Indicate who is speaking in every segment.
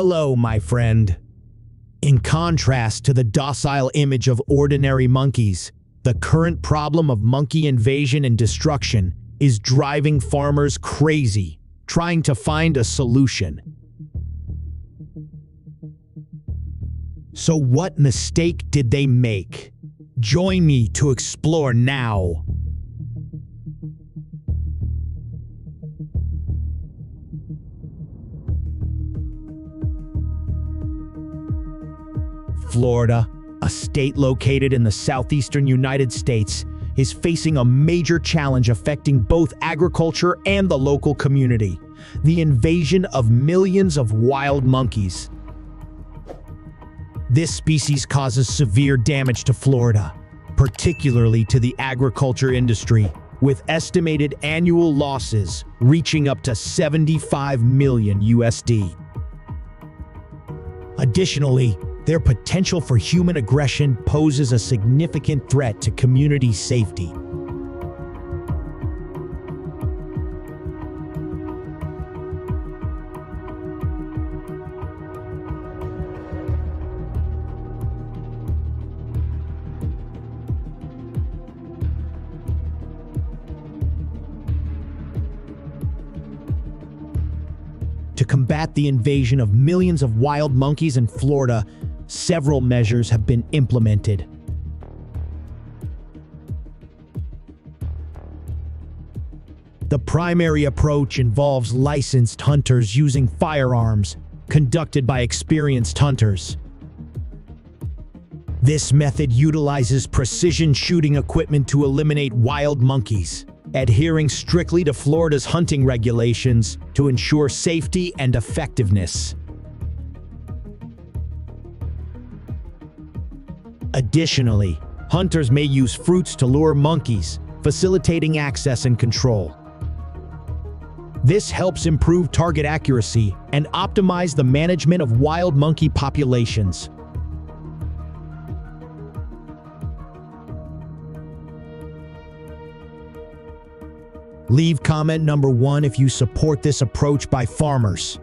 Speaker 1: Hello, my friend. In contrast to the docile image of ordinary monkeys, the current problem of monkey invasion and destruction is driving farmers crazy, trying to find a solution. So what mistake did they make? Join me to explore now. Florida, a state located in the southeastern United States, is facing a major challenge affecting both agriculture and the local community: the invasion of millions of wild monkeys. This species causes severe damage to Florida, particularly to the agriculture industry, with estimated annual losses reaching up to $75 million USD. Additionally, their potential for human aggression poses a significant threat to community safety. To combat the invasion of millions of wild monkeys in Florida, several measures have been implemented. The primary approach involves licensed hunters using firearms, conducted by experienced hunters. This method utilizes precision shooting equipment to eliminate wild monkeys, adhering strictly to Florida's hunting regulations to ensure safety and effectiveness. Additionally, hunters may use fruits to lure monkeys, facilitating access and control. This helps improve target accuracy and optimize the management of wild monkey populations. Leave comment number 1 if you support this approach by farmers.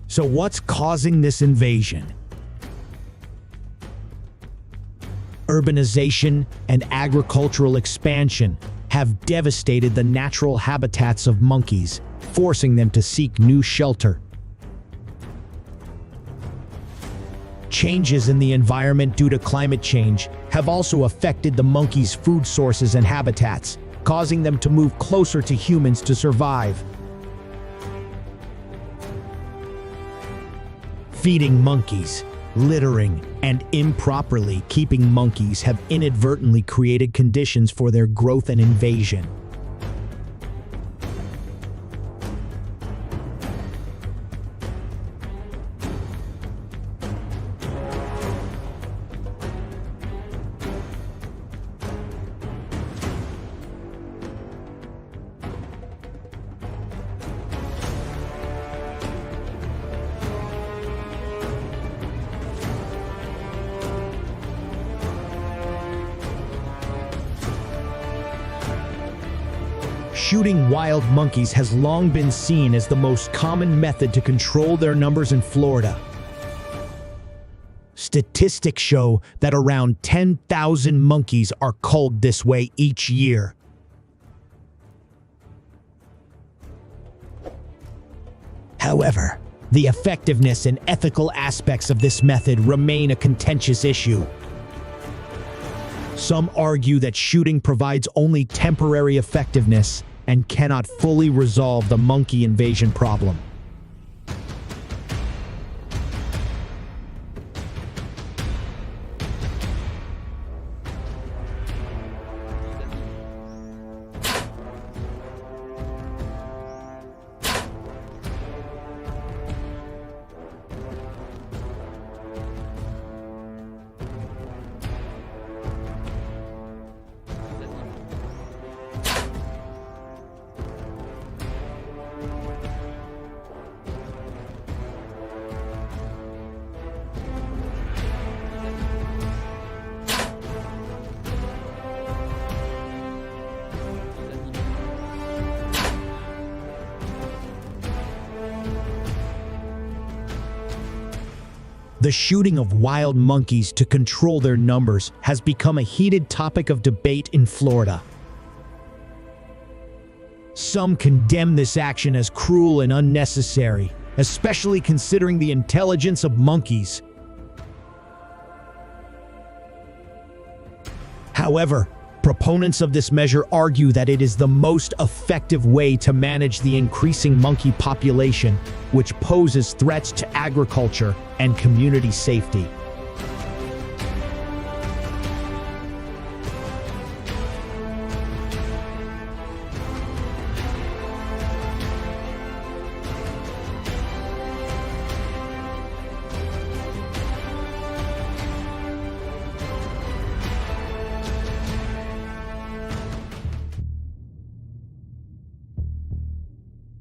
Speaker 1: So what's causing this invasion? Urbanization and agricultural expansion have devastated the natural habitats of monkeys, forcing them to seek new shelter. Changes in the environment due to climate change have also affected the monkeys' food sources and habitats, causing them to move closer to humans to survive. Feeding monkeys, littering, and improperly keeping monkeys have inadvertently created conditions for their growth and invasion. Shooting wild monkeys has long been seen as the most common method to control their numbers in Florida. Statistics show that around 10,000 monkeys are culled this way each year. However, the effectiveness and ethical aspects of this method remain a contentious issue. Some argue that shooting provides only temporary effectiveness and cannot fully resolve the monkey invasion problem. The shooting of wild monkeys to control their numbers has become a heated topic of debate in Florida. Some condemn this action as cruel and unnecessary, especially considering the intelligence of monkeys. However, proponents of this measure argue that it is the most effective way to manage the increasing monkey population, which poses threats to agriculture and community safety.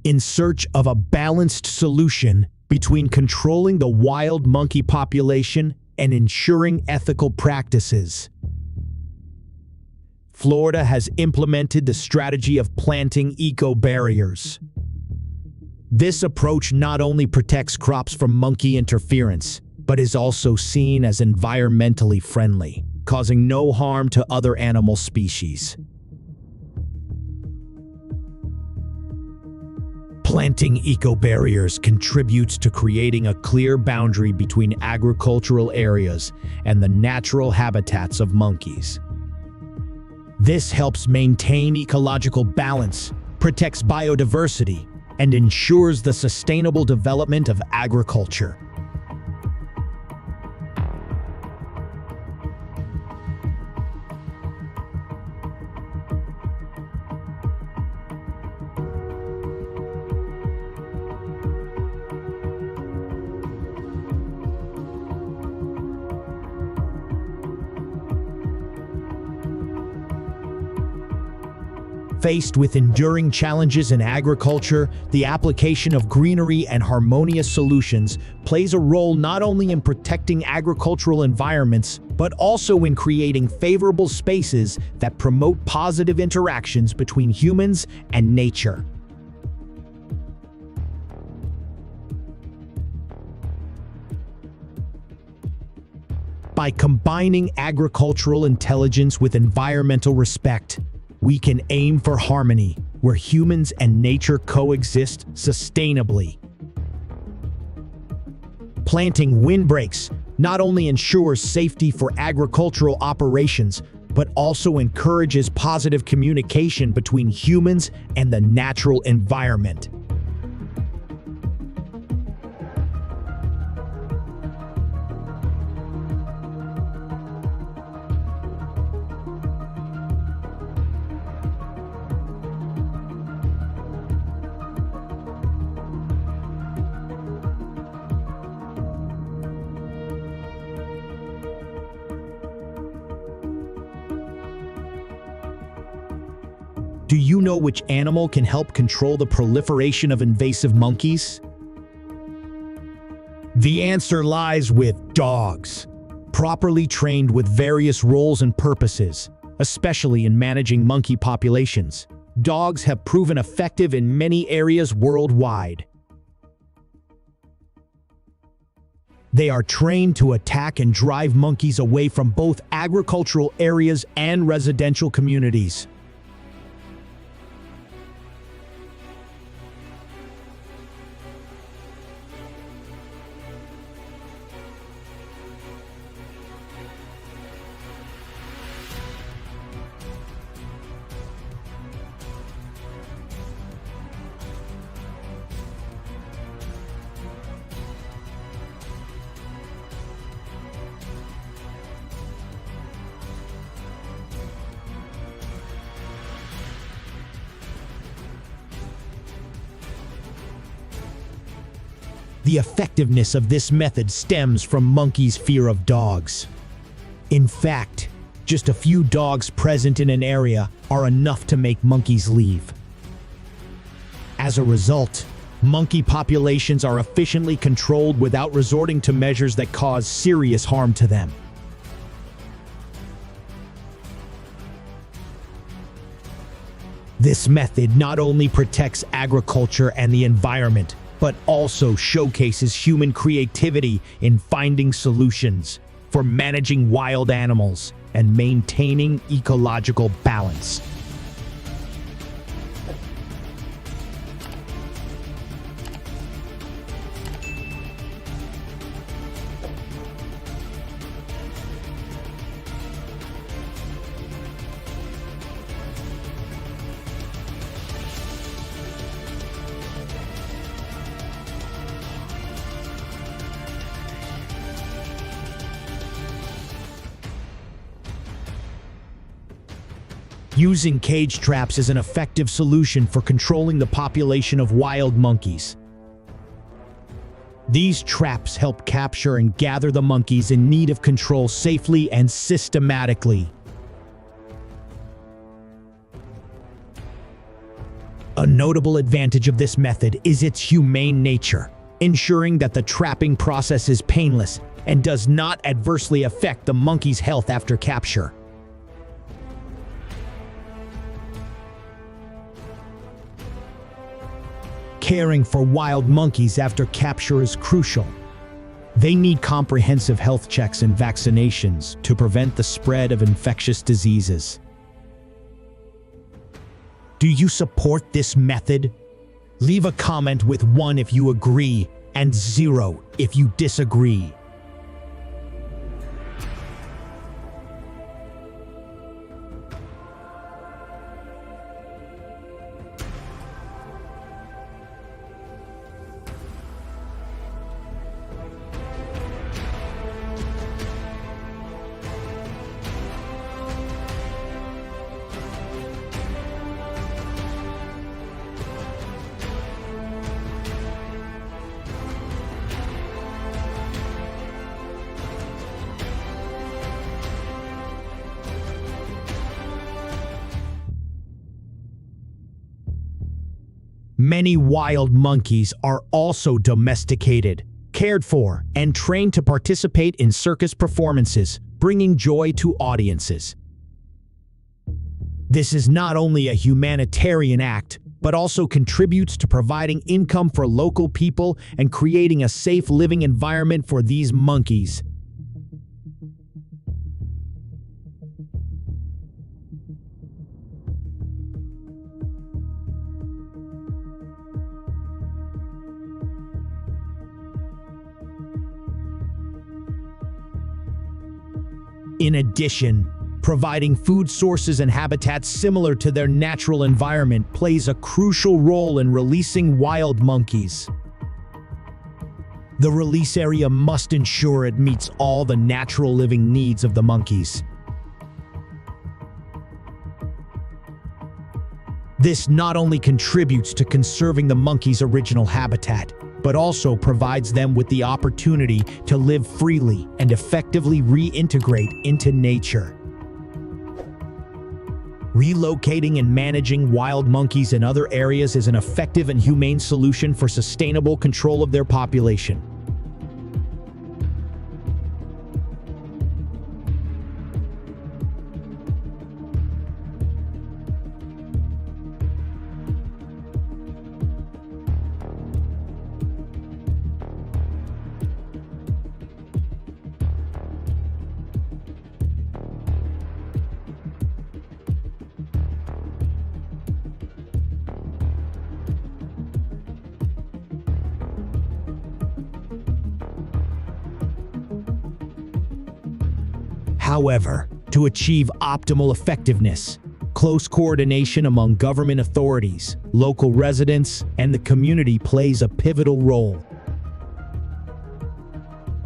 Speaker 1: In search of a balanced solution between controlling the wild monkey population and ensuring ethical practices, Florida has implemented the strategy of planting eco-barriers. This approach not only protects crops from monkey interference, but is also seen as environmentally friendly, causing no harm to other animal species. Planting eco-barriers contributes to creating a clear boundary between agricultural areas and the natural habitats of monkeys. This helps maintain ecological balance, protects biodiversity, and ensures the sustainable development of agriculture. Faced with enduring challenges in agriculture, the application of greenery and harmonious solutions plays a role not only in protecting agricultural environments, but also in creating favorable spaces that promote positive interactions between humans and nature. By combining agricultural intelligence with environmental respect, we can aim for harmony, where humans and nature coexist sustainably. Planting windbreaks not only ensures safety for agricultural operations, but also encourages positive communication between humans and the natural environment. Do you know which animal can help control the proliferation of invasive monkeys? The answer lies with dogs. Properly trained with various roles and purposes, especially in managing monkey populations, dogs have proven effective in many areas worldwide. They are trained to attack and drive monkeys away from both agricultural areas and residential communities. The effectiveness of this method stems from monkeys' fear of dogs. In fact, just a few dogs present in an area are enough to make monkeys leave. As a result, monkey populations are efficiently controlled without resorting to measures that cause serious harm to them. This method not only protects agriculture and the environment, but also showcases human creativity in finding solutions for managing wild animals and maintaining ecological balance. Using cage traps is an effective solution for controlling the population of wild monkeys. These traps help capture and gather the monkeys in need of control safely and systematically. A notable advantage of this method is its humane nature, ensuring that the trapping process is painless and does not adversely affect the monkey's health after capture. Caring for wild monkeys after capture is crucial. They need comprehensive health checks and vaccinations to prevent the spread of infectious diseases. Do you support this method? Leave a comment with 1 if you agree and 0 if you disagree. Many wild monkeys are also domesticated, cared for, and trained to participate in circus performances, bringing joy to audiences. This is not only a humanitarian act, but also contributes to providing income for local people and creating a safe living environment for these monkeys. In addition, providing food sources and habitats similar to their natural environment plays a crucial role in releasing wild monkeys. The release area must ensure it meets all the natural living needs of the monkeys. This not only contributes to conserving the monkeys' original habitat, but also provides them with the opportunity to live freely and effectively reintegrate into nature. Relocating and managing wild monkeys in other areas is an effective and humane solution for sustainable control of their population. However, to achieve optimal effectiveness, close coordination among government authorities, local residents, and the community plays a pivotal role.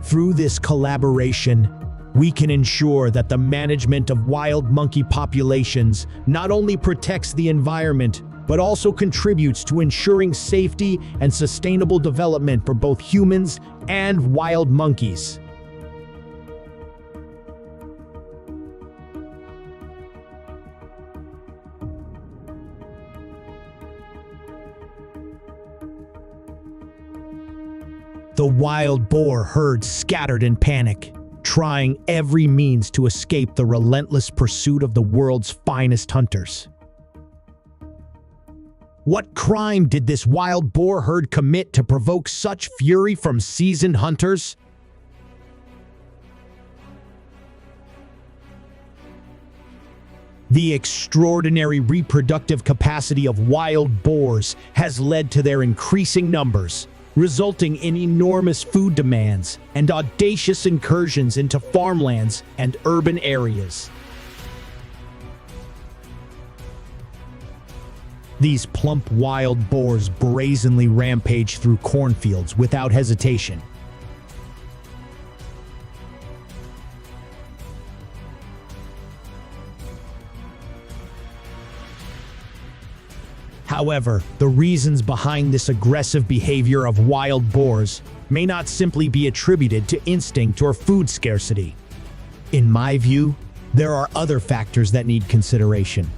Speaker 1: Through this collaboration, we can ensure that the management of wild monkey populations not only protects the environment, but also contributes to ensuring safety and sustainable development for both humans and wild monkeys. The wild boar herd scattered in panic, trying every means to escape the relentless pursuit of the world's finest hunters. What crime did this wild boar herd commit to provoke such fury from seasoned hunters? The extraordinary reproductive capacity of wild boars has led to their increasing numbers, resulting in enormous food demands and audacious incursions into farmlands and urban areas. These plump wild boars brazenly rampage through cornfields without hesitation. However, the reasons behind this aggressive behavior of wild boars may not simply be attributed to instinct or food scarcity. In my view, there are other factors that need consideration.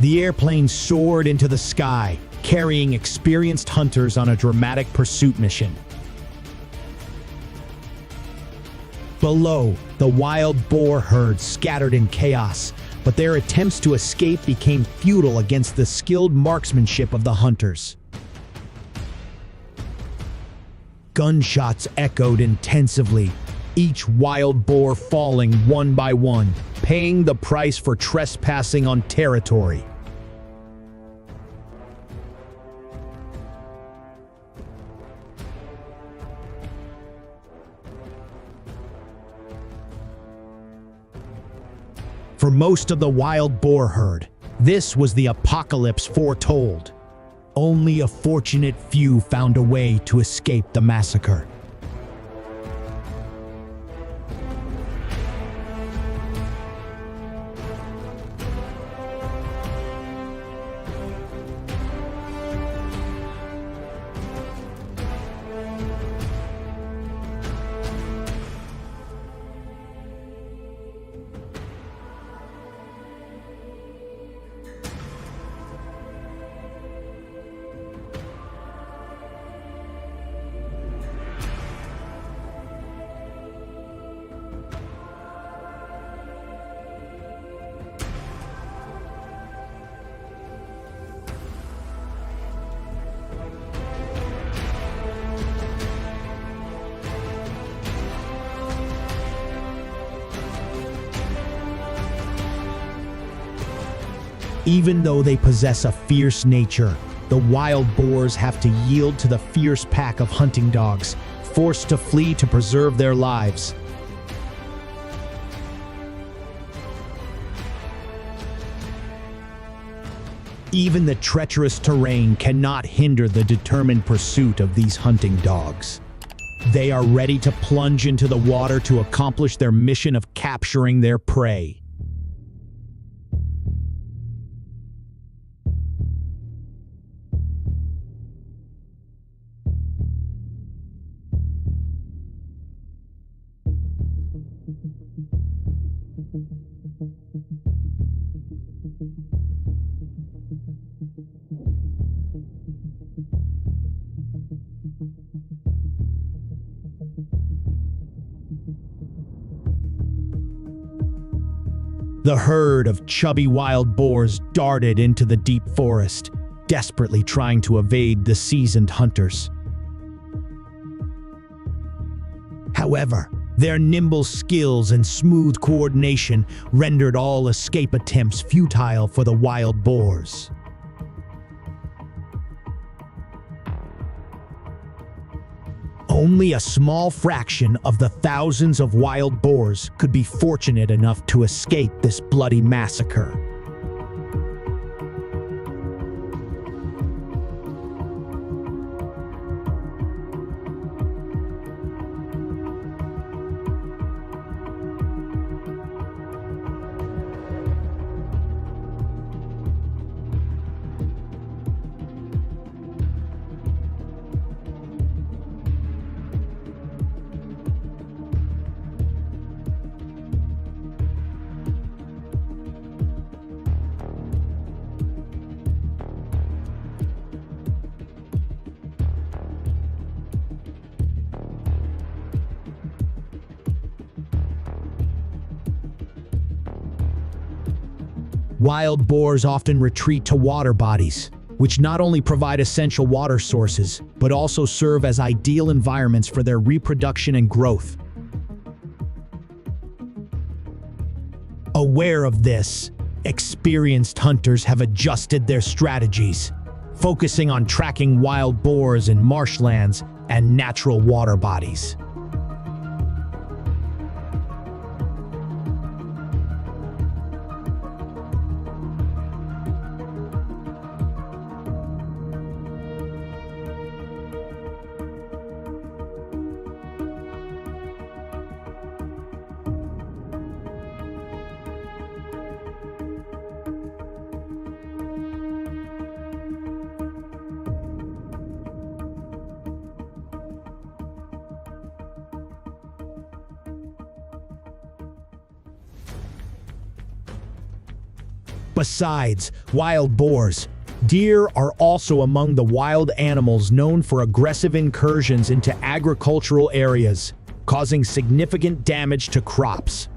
Speaker 1: The airplane soared into the sky, carrying experienced hunters on a dramatic pursuit mission. Below, the wild boar herd scattered in chaos, but their attempts to escape became futile against the skilled marksmanship of the hunters. Gunshots echoed intensively, each wild boar falling one by one, paying the price for trespassing on territory. For most of the wild boar herd, this was the apocalypse foretold. Only a fortunate few found a way to escape the massacre. Even though they possess a fierce nature, the wild boars have to yield to the fierce pack of hunting dogs, forced to flee to preserve their lives. Even the treacherous terrain cannot hinder the determined pursuit of these hunting dogs. They are ready to plunge into the water to accomplish their mission of capturing their prey. The herd of chubby wild boars darted into the deep forest, desperately trying to evade the seasoned hunters. However, their nimble skills and smooth coordination rendered all escape attempts futile for the wild boars. Only a small fraction of the thousands of wild boars could be fortunate enough to escape this bloody massacre. Wild boars often retreat to water bodies, which not only provide essential water sources, but also serve as ideal environments for their reproduction and growth. Aware of this, experienced hunters have adjusted their strategies, focusing on tracking wild boars in marshlands and natural water bodies. Besides wild boars, deer are also among the wild animals known for aggressive incursions into agricultural areas, causing significant damage to crops.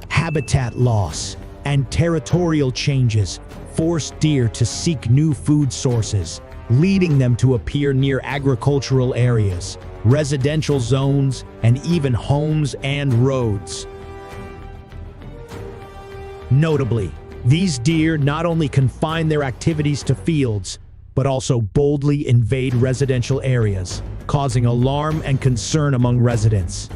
Speaker 1: Habitat loss and territorial changes force deer to seek new food sources, leading them to appear near agricultural areas, residential zones, and even homes and roads. Notably, these deer not only confine their activities to fields, but also boldly invade residential areas, causing alarm and concern among residents.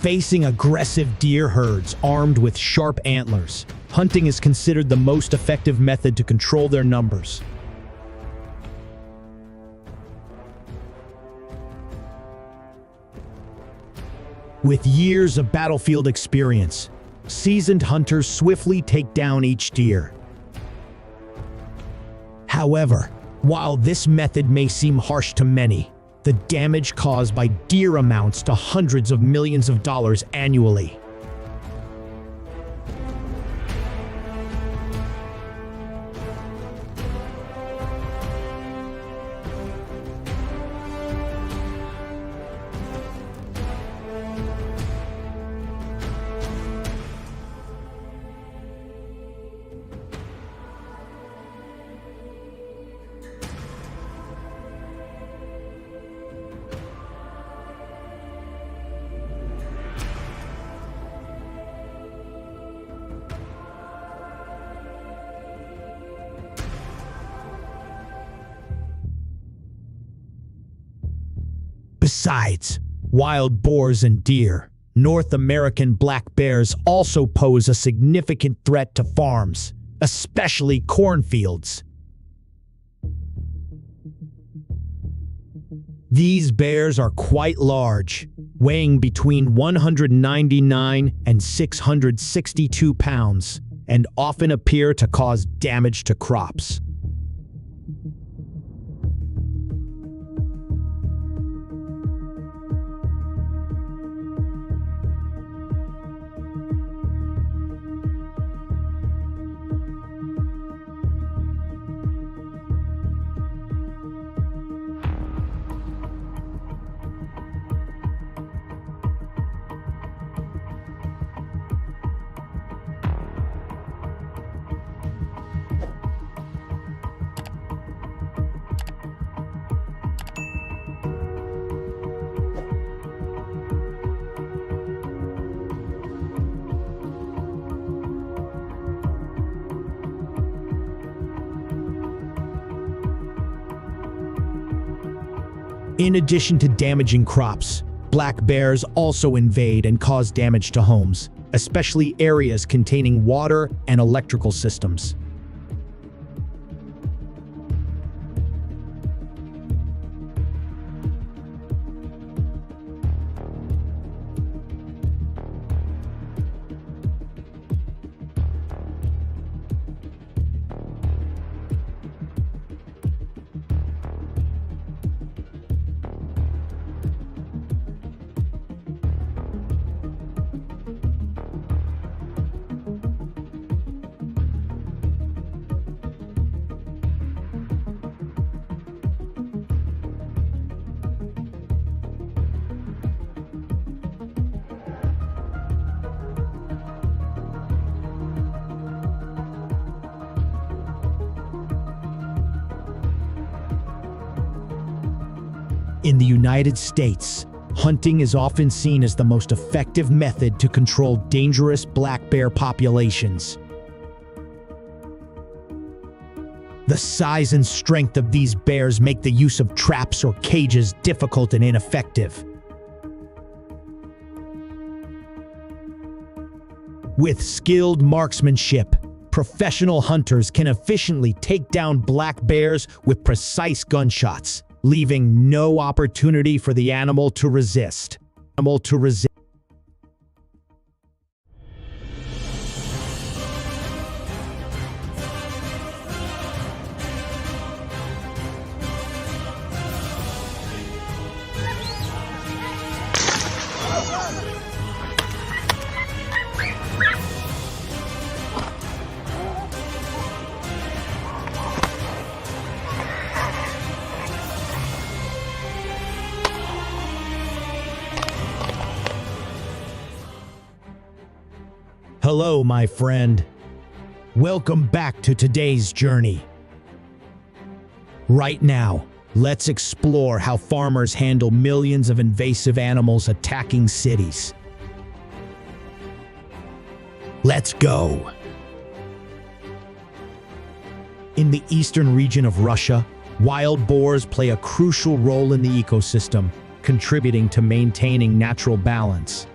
Speaker 1: Facing aggressive deer herds armed with sharp antlers, hunting is considered the most effective method to control their numbers. With years of battlefield experience, seasoned hunters swiftly take down each deer. However, while this method may seem harsh to many, the damage caused by deer amounts to hundreds of millions of dollars annually. Besides wild boars and deer, North American black bears also pose a significant threat to farms, especially cornfields. These bears are quite large, weighing between 199 and 662 pounds, and often appear to cause damage to crops. In addition to damaging crops, black bears also invade and cause damage to homes, especially areas containing water and electrical systems. In the United States, hunting is often seen as the most effective method to control dangerous black bear populations. The size and strength of these bears make the use of traps or cages difficult and ineffective. With skilled marksmanship, professional hunters can efficiently take down black bears with precise gunshots, leaving no opportunity for the animal to resist. Hello, my friend. Welcome back to today's journey. Right now, let's explore how farmers handle millions of invasive animals attacking cities. Let's go. In the eastern region of Russia, wild boars play a crucial role in the ecosystem, contributing to maintaining natural balance.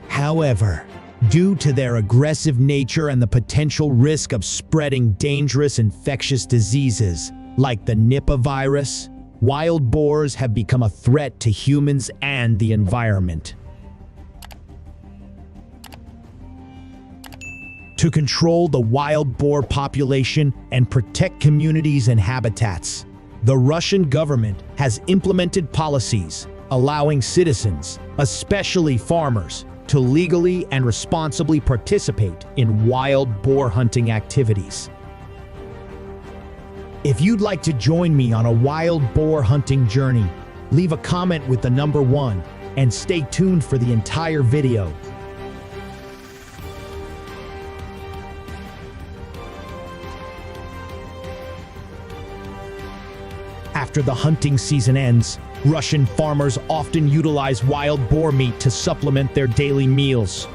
Speaker 1: However, due to their aggressive nature and the potential risk of spreading dangerous infectious diseases like the Nipah virus, wild boars have become a threat to humans and the environment. To control the wild boar population and protect communities and habitats, the Russian government has implemented policies allowing citizens, especially farmers, to legally and responsibly participate in wild boar hunting activities. If you'd like to join me on a wild boar hunting journey, leave a comment with the number 1 and stay tuned for the entire video. After the hunting season ends, Russian farmers often utilize wild boar meat to supplement their daily meals.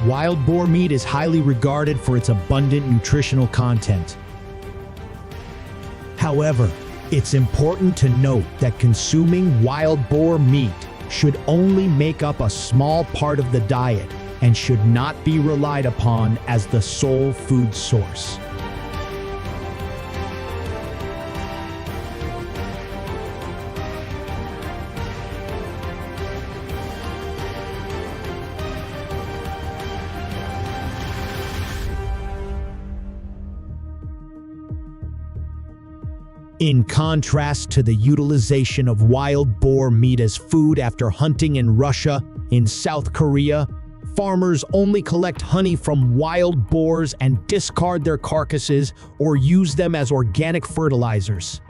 Speaker 1: Wild boar meat is highly regarded for its abundant nutritional content. However, it's important to note that consuming wild boar meat should only make up a small part of the diet and should not be relied upon as the sole food source. In contrast to the utilization of wild boar meat as food after hunting in Russia, in South Korea, farmers only collect honey from wild boars and discard their carcasses or use them as organic fertilizers.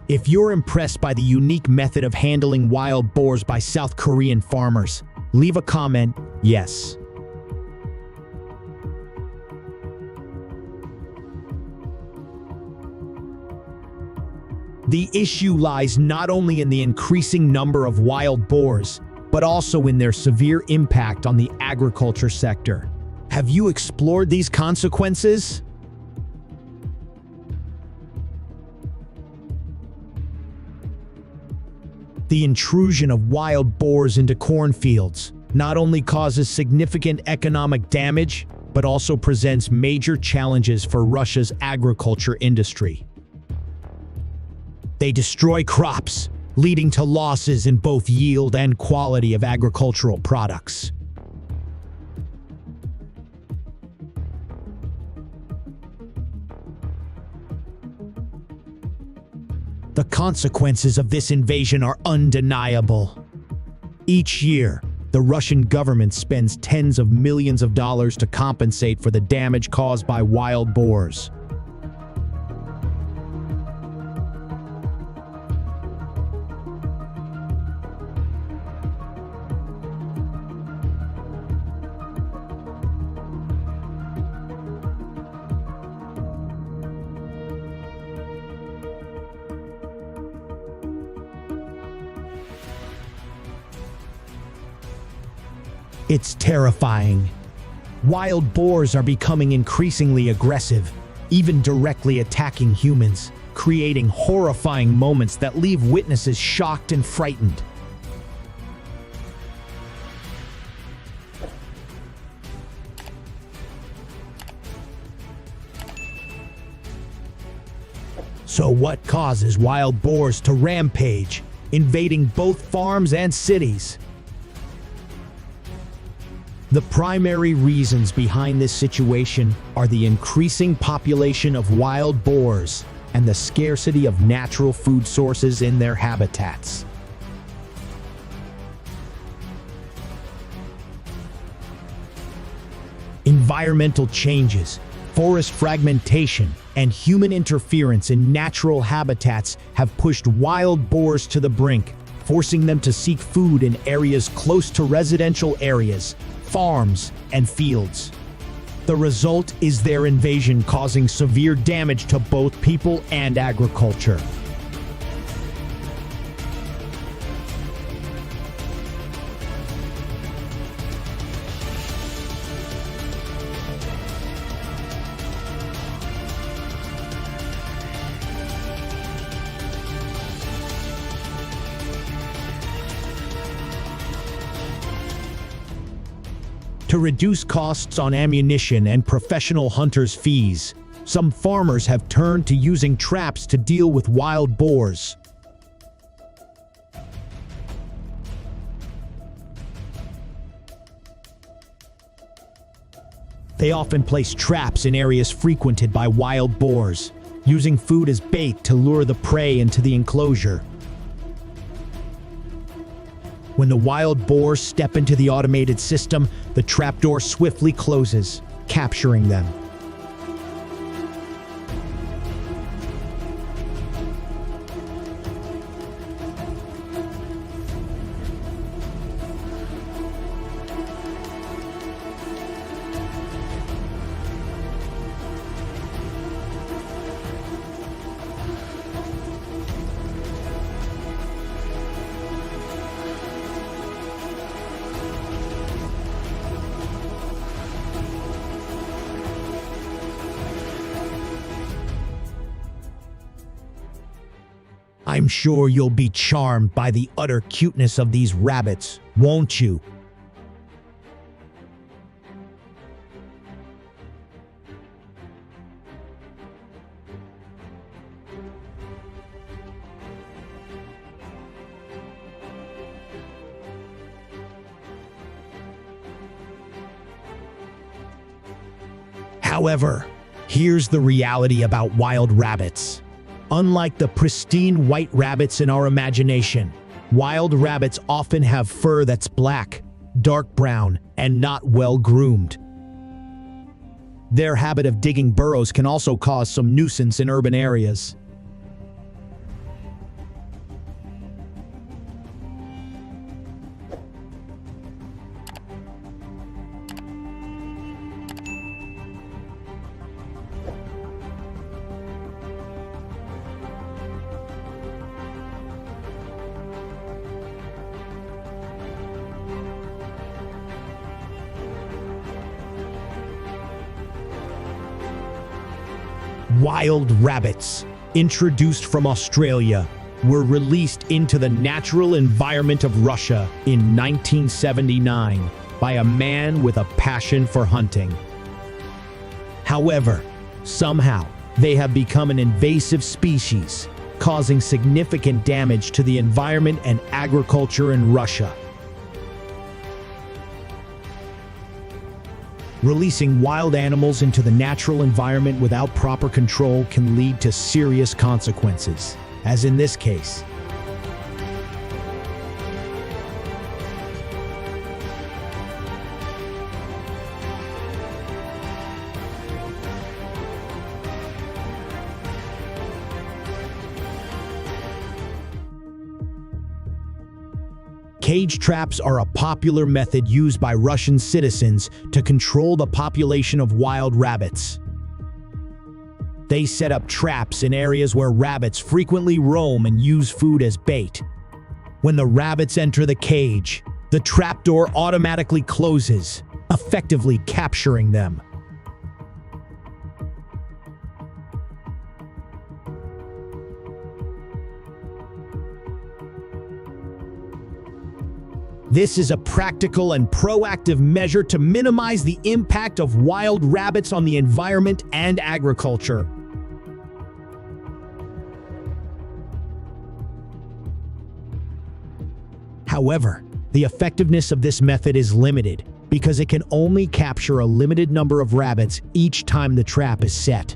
Speaker 1: If you're impressed by the unique method of handling wild boars by South Korean farmers, leave a comment, yes. The issue lies not only in the increasing number of wild boars, but also in their severe impact on the agriculture sector. Have you explored these consequences? The intrusion of wild boars into cornfields not only causes significant economic damage, but also presents major challenges for Russia's agriculture industry. They destroy crops, leading to losses in both yield and quality of agricultural products. The consequences of this invasion are undeniable. Each year, the Russian government spends tens of millions of dollars to compensate for the damage caused by wild boars. It's terrifying. Wild boars are becoming increasingly aggressive, even directly attacking humans, creating horrifying moments that leave witnesses shocked and frightened. So what causes wild boars to rampage, invading both farms and cities? The primary reasons behind this situation are the increasing population of wild boars and the scarcity of natural food sources in their habitats. Environmental changes, forest fragmentation, and human interference in natural habitats have pushed wild boars to the brink, forcing them to seek food in areas close to residential areas, farms, and fields. The result is their invasion causing severe damage to both people and agriculture. To reduce costs on ammunition and professional hunters' fees, some farmers have turned to using traps to deal with wild boars. They often place traps in areas frequented by wild boars, using food as bait to lure the prey into the enclosure. When the wild boars step into the automated system, the trapdoor swiftly closes, capturing them. I'm sure you'll be charmed by the utter cuteness of these rabbits, won't you? However, here's the reality about wild rabbits. Unlike the pristine white rabbits in our imagination, wild rabbits often have fur that's black, dark brown, and not well groomed. Their habit of digging burrows can also cause some nuisance in urban areas. Wild rabbits, introduced from Australia, were released into the natural environment of Russia in 1979 by a man with a passion for hunting. However, somehow, they have become an invasive species, causing significant damage to the environment and agriculture in Russia. Releasing wild animals into the natural environment without proper control can lead to serious consequences, as in this case. Cage traps are a popular method used by Russian citizens to control the population of wild rabbits. They set up traps in areas where rabbits frequently roam and use food as bait. When the rabbits enter the cage, the trapdoor automatically closes, effectively capturing them. This is a practical and proactive measure to minimize the impact of wild rabbits on the environment and agriculture. However, the effectiveness of this method is limited because it can only capture a limited number of rabbits each time the trap is set.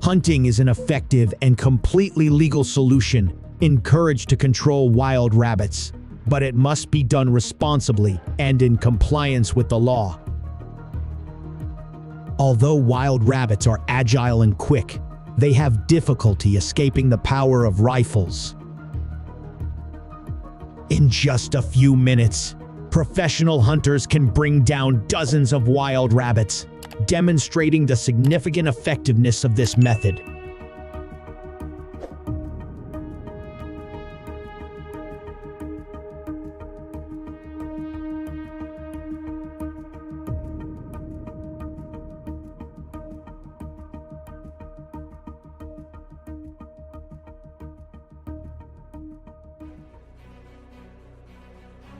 Speaker 1: Hunting is an effective and completely legal solution encouraged to control wild rabbits, but it must be done responsibly and in compliance with the law. Although wild rabbits are agile and quick, they have difficulty escaping the power of rifles. In just a few minutes, professional hunters can bring down dozens of wild rabbits, demonstrating the significant effectiveness of this method.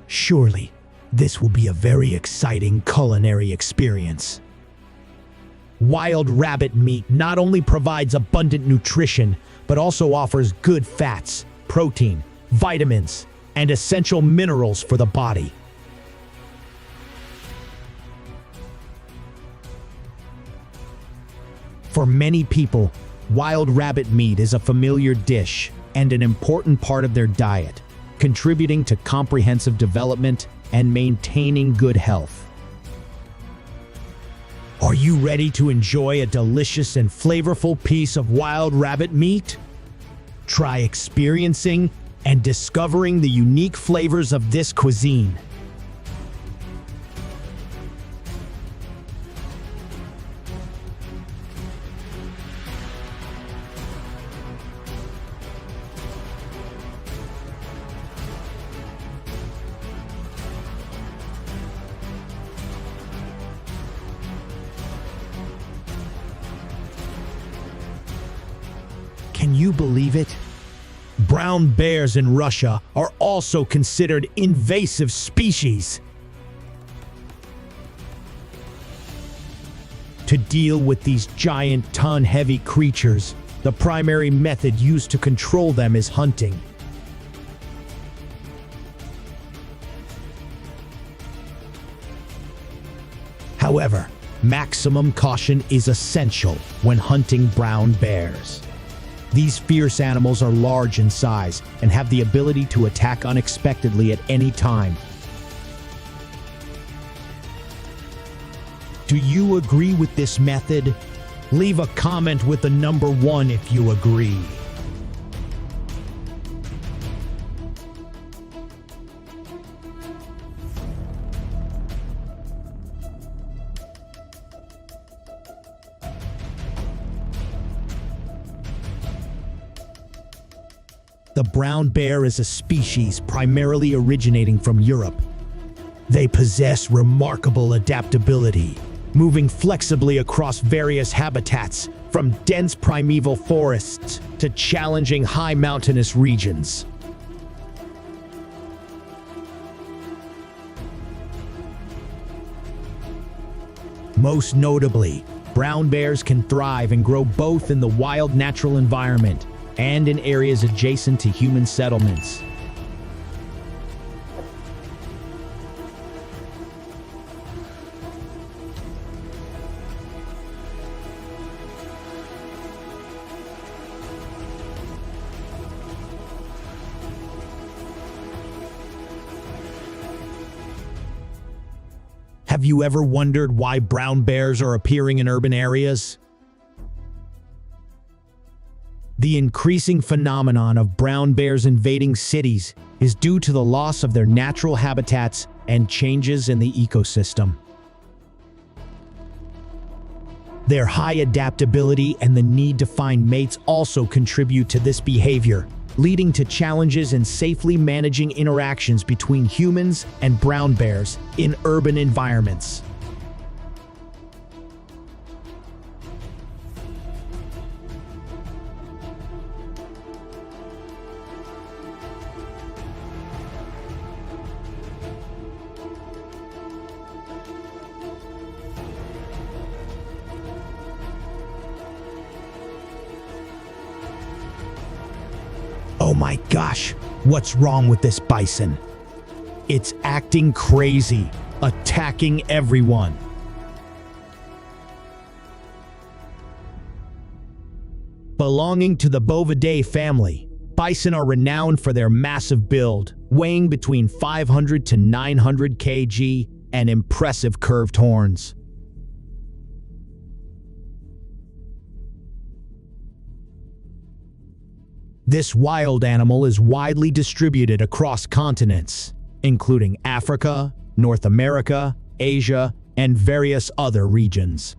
Speaker 1: Surely, this will be a very exciting culinary experience. Wild rabbit meat not only provides abundant nutrition, but also offers good fats, protein, vitamins, and essential minerals for the body. For many people, wild rabbit meat is a familiar dish and an important part of their diet, contributing to comprehensive development and maintaining good health. Are you ready to enjoy a delicious and flavorful piece of wild rabbit meat? Try experiencing and discovering the unique flavors of this cuisine. Can you believe it? Brown bears in Russia are also considered invasive species. To deal with these giant ton-heavy creatures, the primary method used to control them is hunting. However, maximum caution is essential when hunting brown bears. These fierce animals are large in size and have the ability to attack unexpectedly at any time. Do you agree with this method? Leave a comment with the number 1 if you agree. The brown bear is a species primarily originating from Europe. They possess remarkable adaptability, moving flexibly across various habitats, from dense primeval forests to challenging high mountainous regions. Most notably, brown bears can thrive and grow both in the wild natural environment and in areas adjacent to human settlements. Have you ever wondered why brown bears are appearing in urban areas? The increasing phenomenon of brown bears invading cities is due to the loss of their natural habitats and changes in the ecosystem. Their high adaptability and the need to find mates also contribute to this behavior, leading to challenges in safely managing interactions between humans and brown bears in urban environments. Oh my gosh, what's wrong with this bison? It's acting crazy, attacking everyone. Belonging to the Bovidae family, bison are renowned for their massive build, weighing between 500 to 900 kg, and impressive curved horns. This wild animal is widely distributed across continents, including Africa, North America, Asia, and various other regions.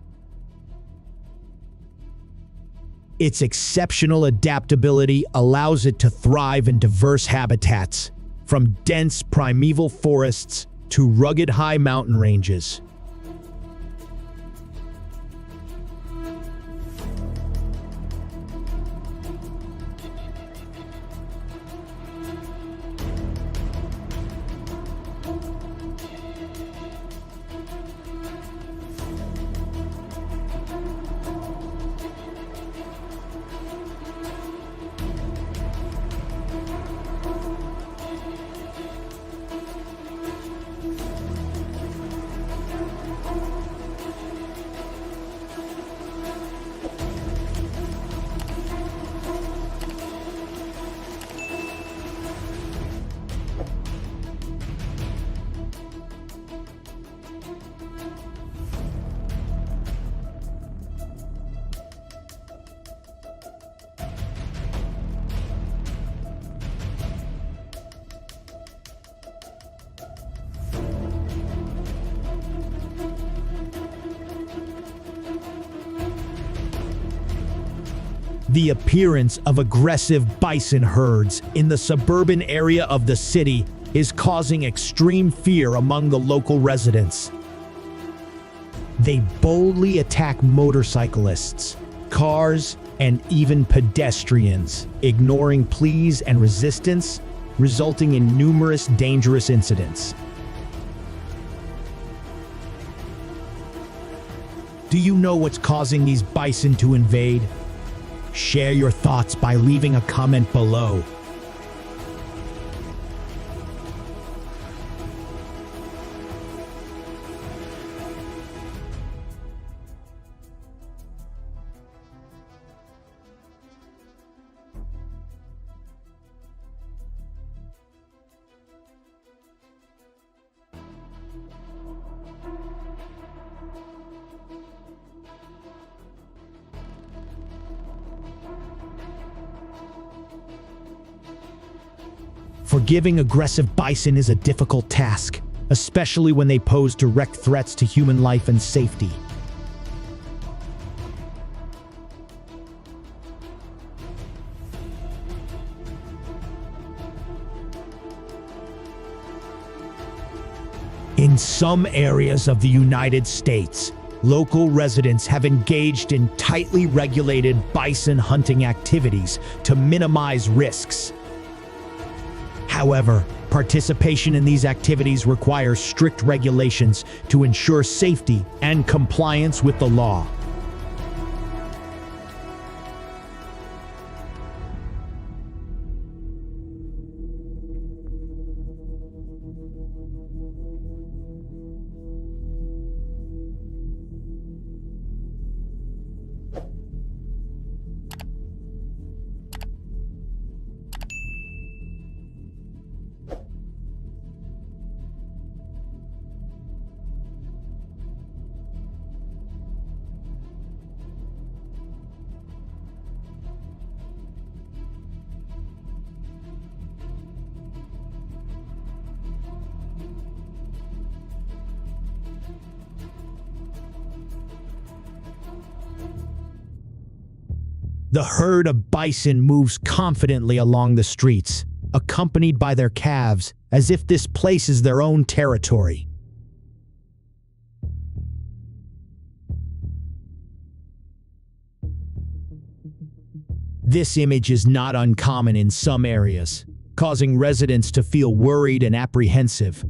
Speaker 1: Its exceptional adaptability allows it to thrive in diverse habitats, from dense primeval forests to rugged high mountain ranges. The appearance of aggressive bison herds in the suburban area of the city is causing extreme fear among the local residents. They boldly attack motorcyclists, cars, and even pedestrians, ignoring pleas and resistance, resulting in numerous dangerous incidents. Do you know what's causing these bison to invade? Share your thoughts by leaving a comment below. Forgiving aggressive bison is a difficult task, especially when they pose direct threats to human life and safety. In some areas of the United States, local residents have engaged in tightly regulated bison hunting activities to minimize risks. However, participation in these activities requires strict regulations to ensure safety and compliance with the law. The herd of bison moves confidently along the streets, accompanied by their calves, as if this place is their own territory. This image is not uncommon in some areas, causing residents to feel worried and apprehensive.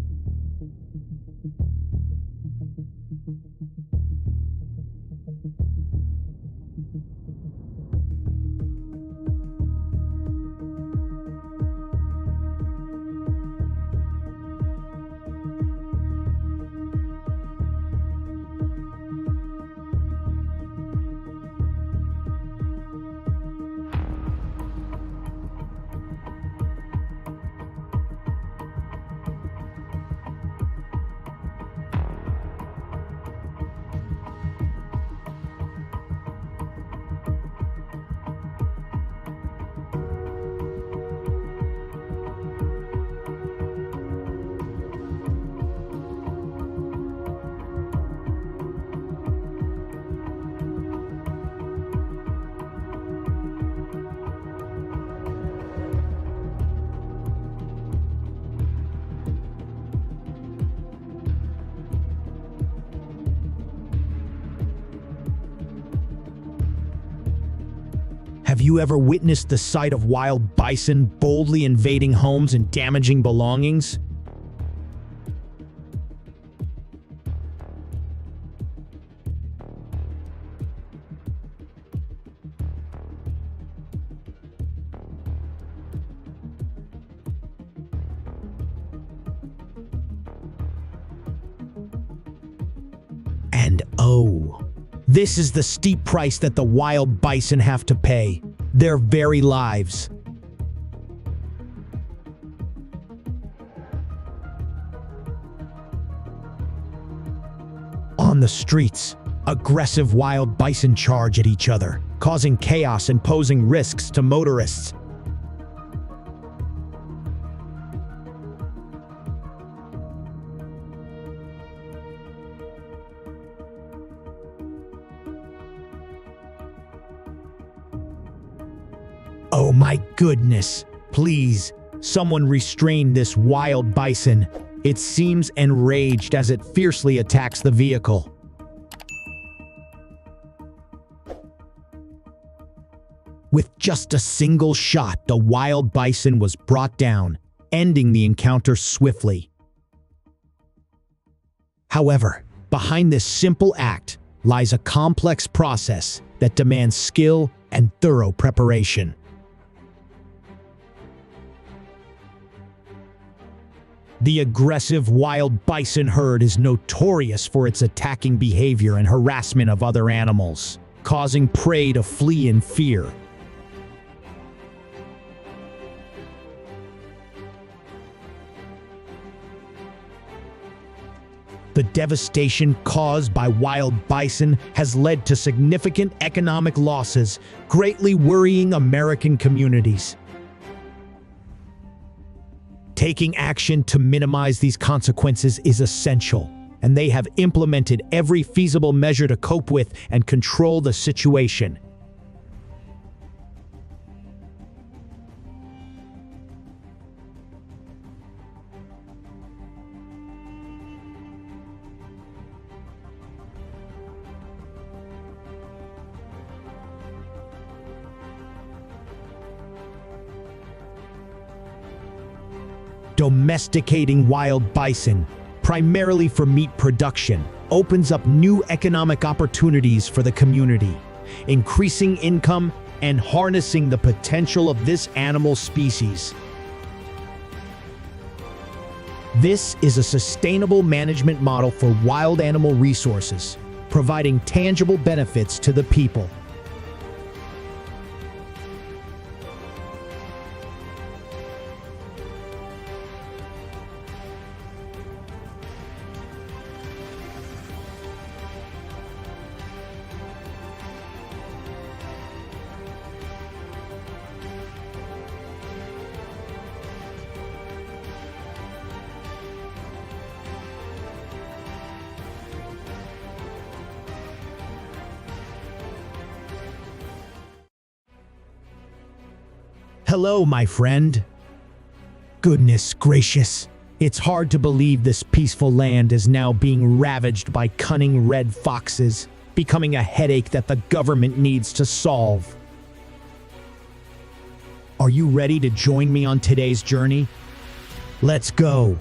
Speaker 1: Have you ever witnessed the sight of wild bison boldly invading homes and damaging belongings? And oh, this is the steep price that the wild bison have to pay: their very lives. On the streets, aggressive wild bison charge at each other, causing chaos and posing risks to motorists. Oh my goodness, please, someone restrain this wild bison. It seems enraged as it fiercely attacks the vehicle. With just a single shot, the wild bison was brought down, ending the encounter swiftly. However, behind this simple act lies a complex process that demands skill and thorough preparation. The aggressive wild bison herd is notorious for its attacking behavior and harassment of other animals, causing prey to flee in fear. The devastation caused by wild bison has led to significant economic losses, greatly worrying American communities. Taking action to minimize these consequences is essential, and they have implemented every feasible measure to cope with and control the situation. Domesticating wild bison, primarily for meat production, opens up new economic opportunities for the community, increasing income and harnessing the potential of this animal species. This is a sustainable management model for wild animal resources, providing tangible benefits to the people. Hello, my friend. Goodness gracious, it's hard to believe this peaceful land is now being ravaged by cunning red foxes, becoming a headache that the government needs to solve. Are you ready to join me on today's journey? Let's go.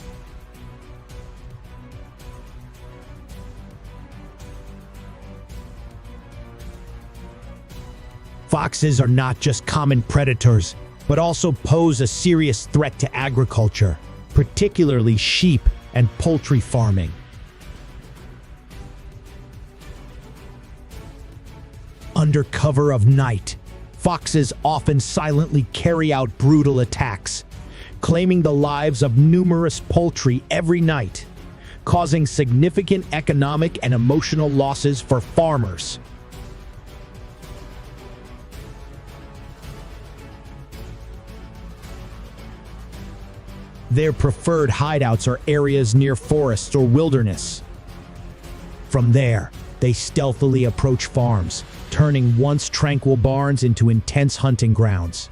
Speaker 1: Foxes are not just common predators, but also pose a serious threat to agriculture, particularly sheep and poultry farming. Under cover of night, foxes often silently carry out brutal attacks, claiming the lives of numerous poultry every night, causing significant economic and emotional losses for farmers. Their preferred hideouts are areas near forests or wilderness. From there, they stealthily approach farms, turning once tranquil barns into intense hunting grounds.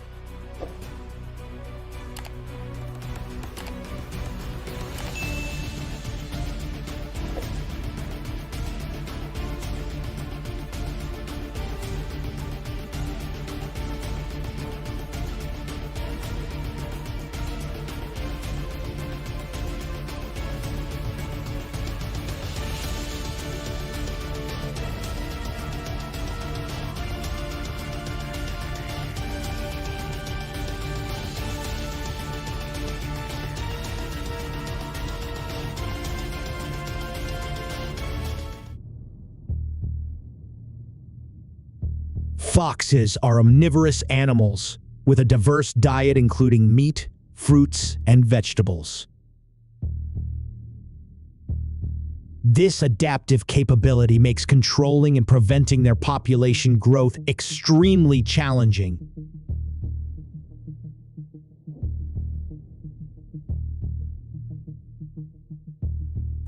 Speaker 1: Foxes are omnivorous animals with a diverse diet including meat, fruits, and vegetables. This adaptive capability makes controlling and preventing their population growth extremely challenging.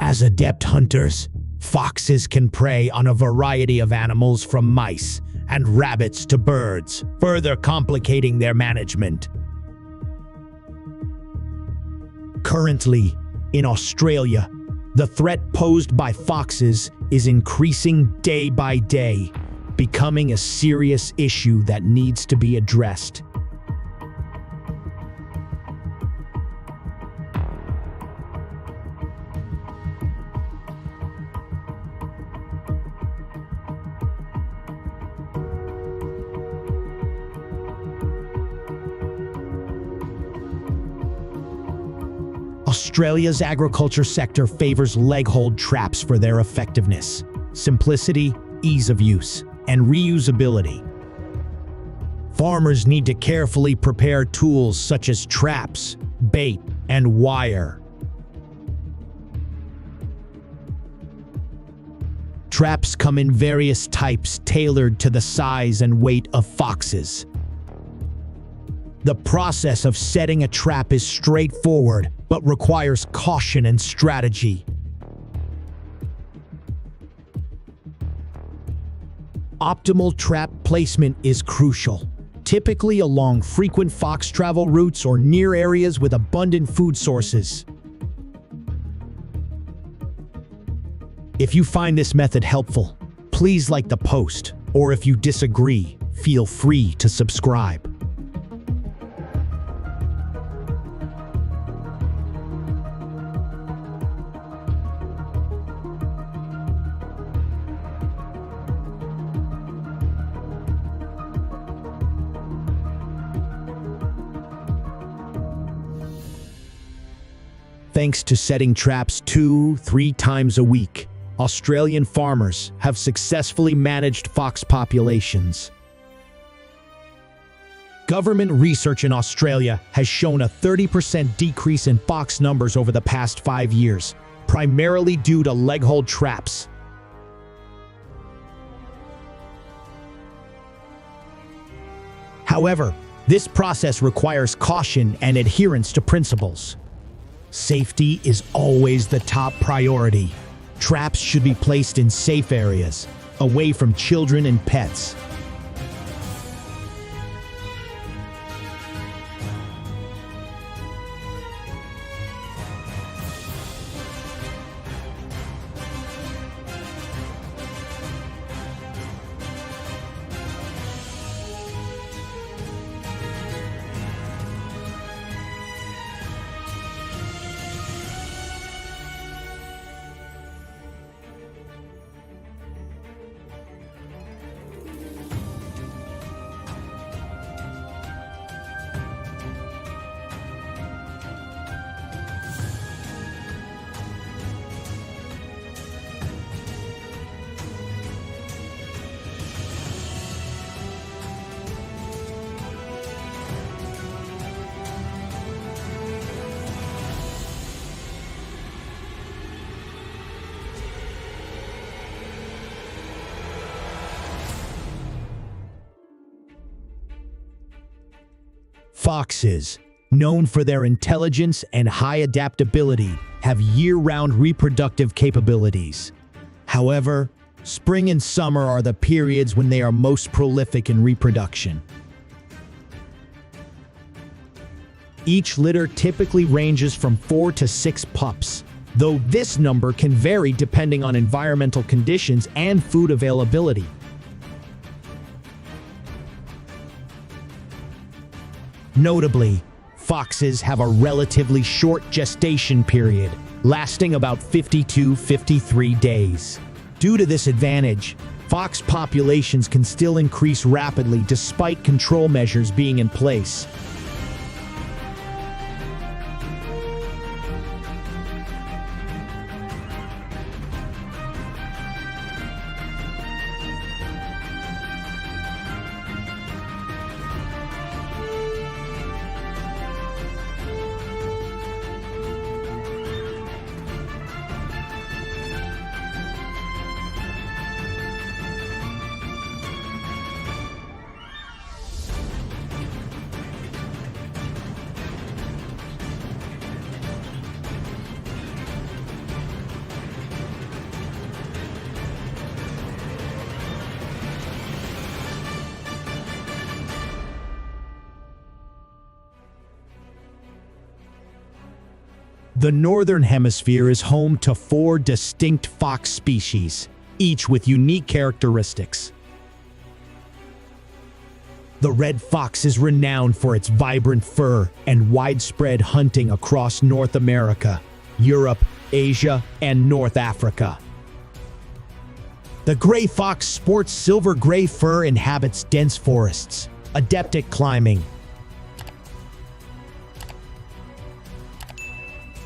Speaker 1: As adept hunters, foxes can prey on a variety of animals from mice and rabbits to birds, further complicating their management. Currently, in Australia, the threat posed by foxes is increasing day by day, becoming a serious issue that needs to be addressed. Australia's agriculture sector favors leg-hold traps for their effectiveness, simplicity, ease of use, and reusability. Farmers need to carefully prepare tools such as traps, bait, and wire. Traps come in various types tailored to the size and weight of foxes. The process of setting a trap is straightforward, but requires caution and strategy. Optimal trap placement is crucial, typically along frequent fox travel routes or near areas with abundant food sources. If you find this method helpful, please like the post, or if you disagree, feel free to subscribe. Thanks to setting traps 2-3 times a week, Australian farmers have successfully managed fox populations. Government research in Australia has shown a 30% decrease in fox numbers over the past 5 years, primarily due to leg-hold traps. However, this process requires caution and adherence to principles. Safety is always the top priority. Traps should be placed in safe areas, away from children and pets. Foxes, known for their intelligence and high adaptability, have year-round reproductive capabilities. However, spring and summer are the periods when they are most prolific in reproduction. Each litter typically ranges from 4 to 6 pups, though this number can vary depending on environmental conditions and food availability. Notably, foxes have a relatively short gestation period, lasting about 50-53 days. Due to this advantage, fox populations can still increase rapidly despite control measures being in place. The Northern Hemisphere is home to 4 distinct fox species, each with unique characteristics. The red fox is renowned for its vibrant fur and widespread hunting across North America, Europe, Asia, and North Africa. The gray fox sports silver-gray fur, inhabits dense forests, adept at climbing.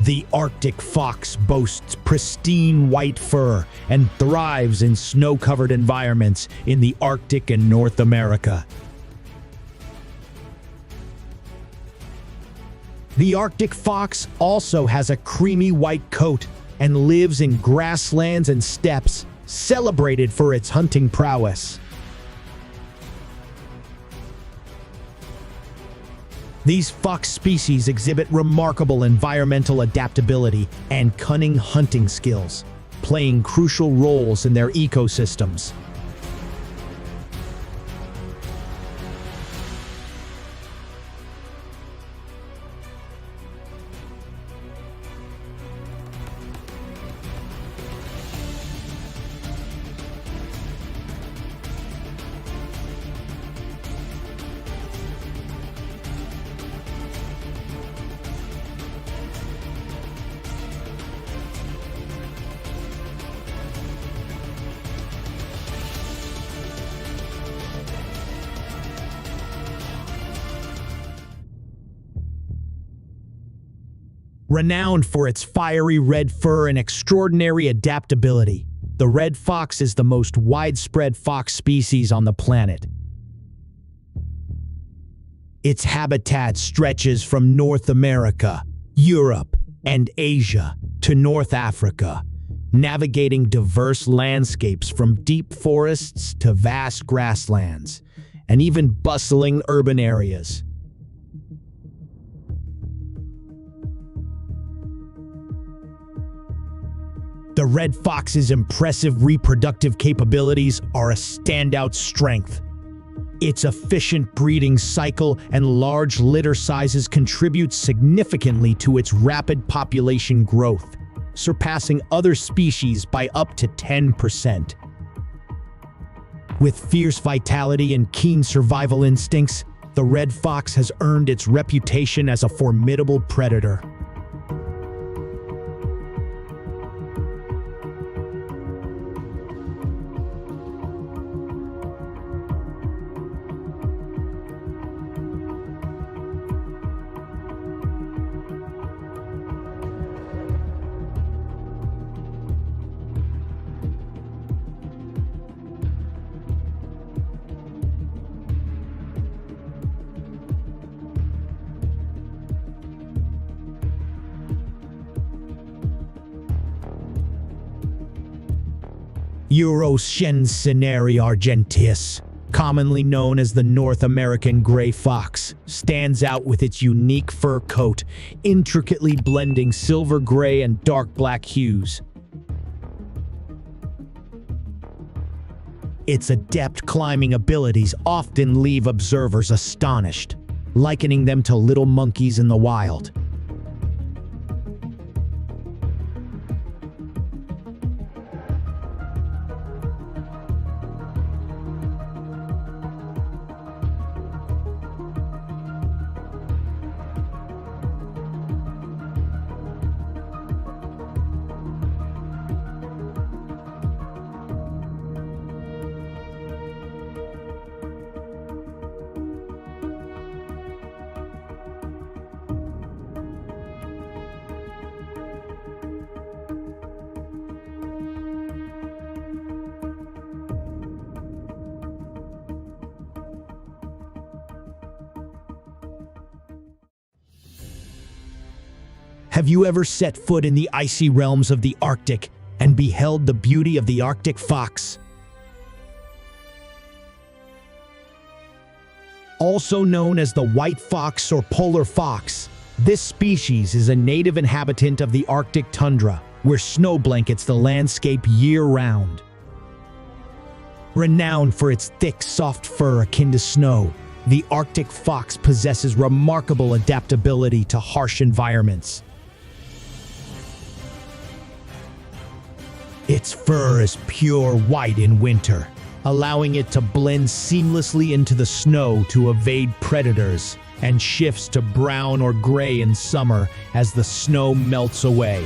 Speaker 1: The Arctic fox boasts pristine white fur and thrives in snow-covered environments in the Arctic and North America. The Arctic fox also has a creamy white coat and lives in grasslands and steppes, celebrated for its hunting prowess. These fox species exhibit remarkable environmental adaptability and cunning hunting skills, playing crucial roles in their ecosystems. Renowned for its fiery red fur and extraordinary adaptability, the red fox is the most widespread fox species on the planet. Its habitat stretches from North America, Europe, and Asia to North Africa, navigating diverse landscapes from deep forests to vast grasslands, and even bustling urban areas. The red fox's impressive reproductive capabilities are a standout strength. Its efficient breeding cycle and large litter sizes contribute significantly to its rapid population growth, surpassing other species by up to 10%. With fierce vitality and keen survival instincts, the red fox has earned its reputation as a formidable predator. Uroscencineri argenteus, commonly known as the North American gray fox, stands out with its unique fur coat, intricately blending silver gray and dark black hues. Its adept climbing abilities often leave observers astonished, likening them to little monkeys in the wild. Have you ever set foot in the icy realms of the Arctic and beheld the beauty of the Arctic fox? Also known as the white fox or polar fox, this species is a native inhabitant of the Arctic tundra, where snow blankets the landscape year-round. Renowned for its thick, soft fur akin to snow, the Arctic fox possesses remarkable adaptability to harsh environments. Its fur is pure white in winter, allowing it to blend seamlessly into the snow to evade predators, and shifts to brown or gray in summer as the snow melts away.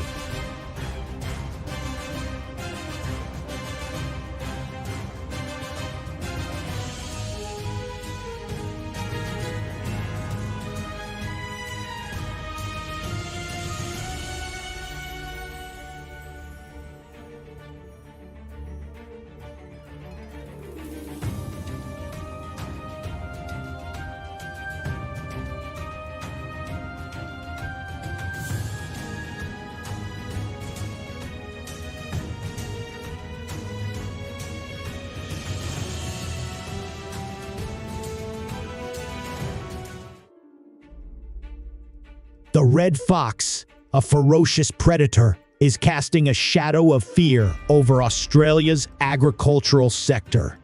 Speaker 1: The red fox, a ferocious predator, is casting a shadow of fear over Australia's agricultural sector.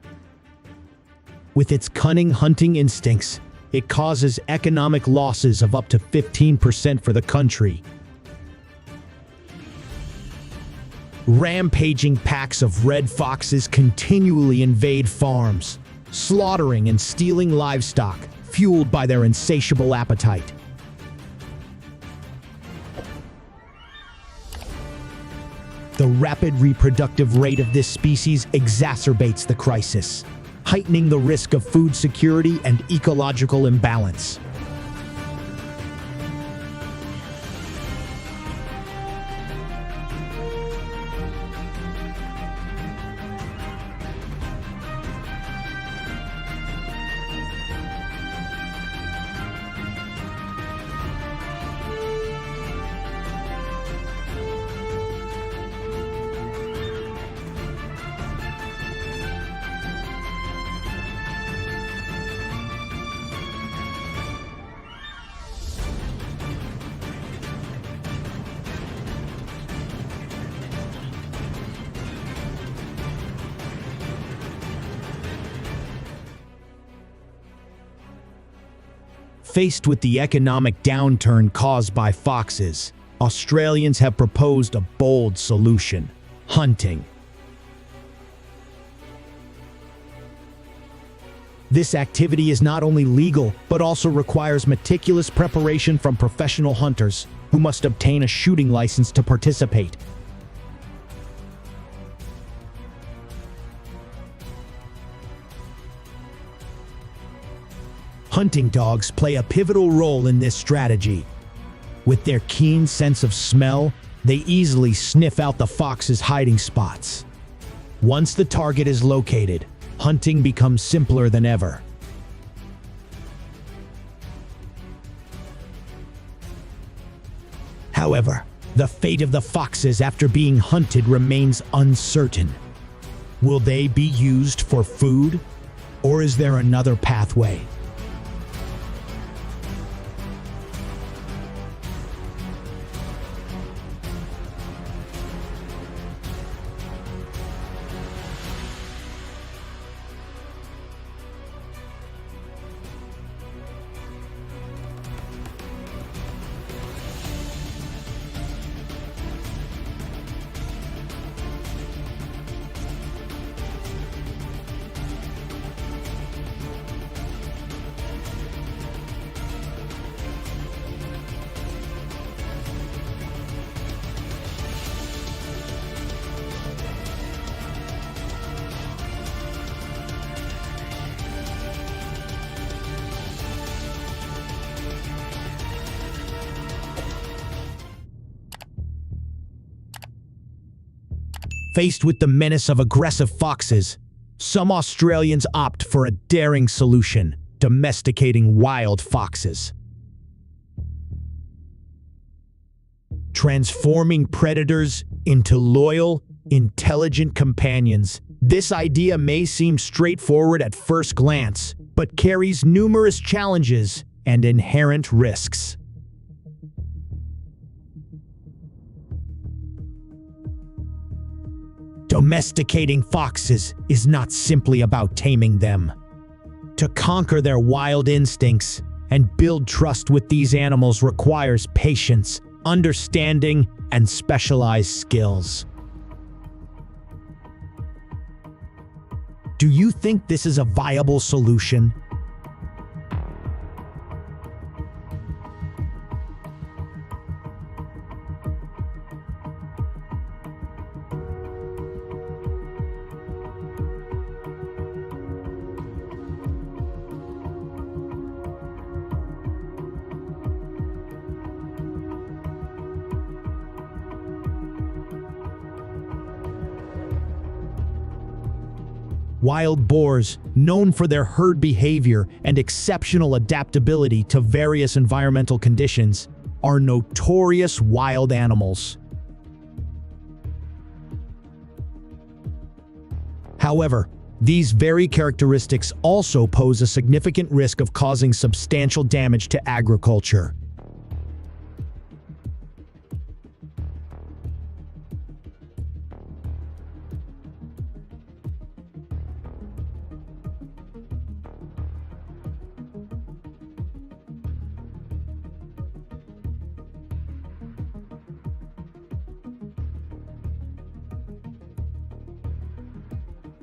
Speaker 1: With its cunning hunting instincts, it causes economic losses of up to 15% for the country. Rampaging packs of red foxes continually invade farms, slaughtering and stealing livestock, fueled by their insatiable appetite. The rapid reproductive rate of this species exacerbates the crisis, heightening the risk of food security and ecological imbalance. Faced with the economic downturn caused by foxes, Australians have proposed a bold solution: hunting. This activity is not only legal, but also requires meticulous preparation from professional hunters, who must obtain a shooting license to participate. Hunting dogs play a pivotal role in this strategy. With their keen sense of smell, they easily sniff out the fox's hiding spots. Once the target is located, hunting becomes simpler than ever. However, the fate of the foxes after being hunted remains uncertain. Will they be used for food, or is there another pathway? Faced with the menace of aggressive foxes, some Australians opt for a daring solution: domesticating wild foxes. Transforming predators into loyal, intelligent companions. This idea may seem straightforward at first glance, but carries numerous challenges and inherent risks. Domesticating foxes is not simply about taming them. To conquer their wild instincts and build trust with these animals requires patience, understanding, and specialized skills. Do you think this is a viable solution? Wild boars, known for their herd behavior and exceptional adaptability to various environmental conditions, are notorious wild animals. However, these very characteristics also pose a significant risk of causing substantial damage to agriculture.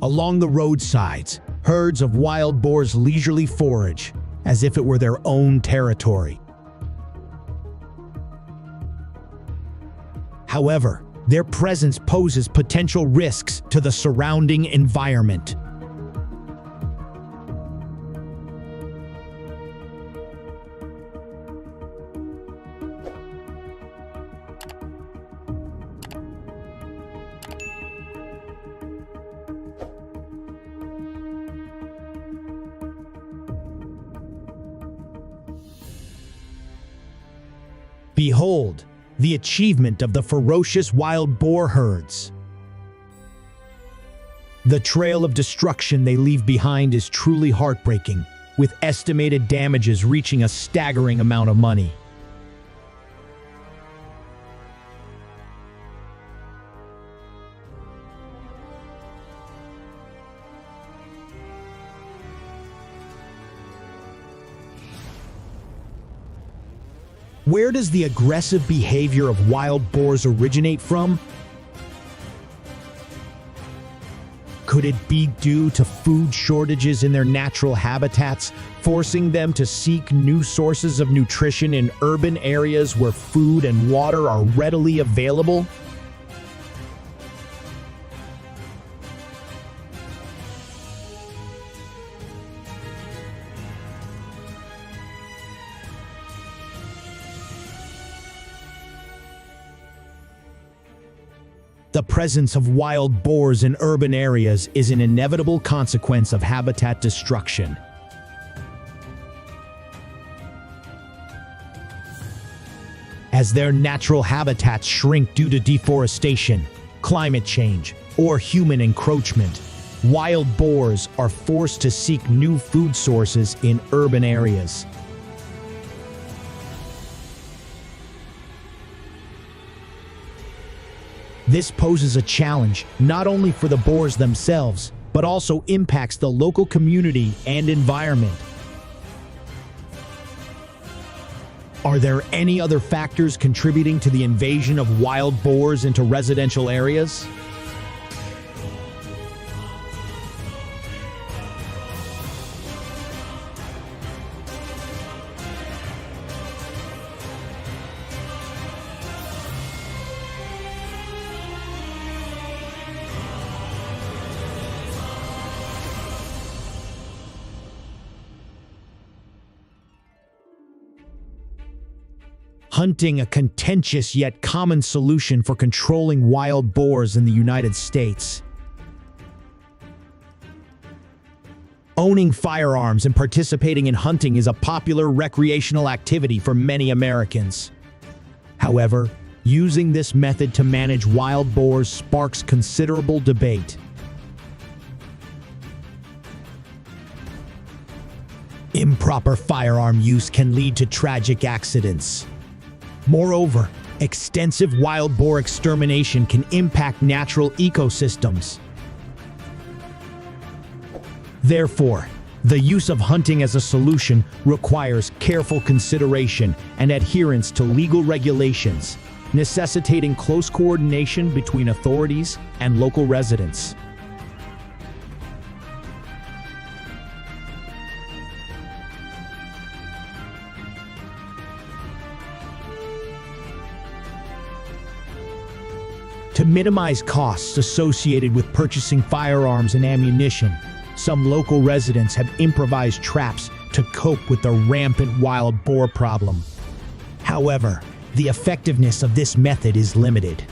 Speaker 1: Along the roadsides, herds of wild boars leisurely forage, as if it were their own territory. However, their presence poses potential risks to the surrounding environment. Behold, the achievement of the ferocious wild boar herds. The trail of destruction they leave behind is truly heartbreaking, with estimated damages reaching a staggering amount of money. Where does the aggressive behavior of wild boars originate from? Could it be due to food shortages in their natural habitats, forcing them to seek new sources of nutrition in urban areas where food and water are readily available? The presence of wild boars in urban areas is an inevitable consequence of habitat destruction. As their natural habitats shrink due to deforestation, climate change, or human encroachment, wild boars are forced to seek new food sources in urban areas. This poses a challenge not only for the boars themselves, but also impacts the local community and environment. Are there any other factors contributing to the invasion of wild boars into residential areas? Hunting, a contentious yet common solution for controlling wild boars in the United States. Owning firearms and participating in hunting is a popular recreational activity for many Americans. However, using this method to manage wild boars sparks considerable debate. Improper firearm use can lead to tragic accidents. Moreover, extensive wild boar extermination can impact natural ecosystems. Therefore, the use of hunting as a solution requires careful consideration and adherence to legal regulations, necessitating close coordination between authorities and local residents. To minimize costs associated with purchasing firearms and ammunition, some local residents have improvised traps to cope with the rampant wild boar problem. However, the effectiveness of this method is limited.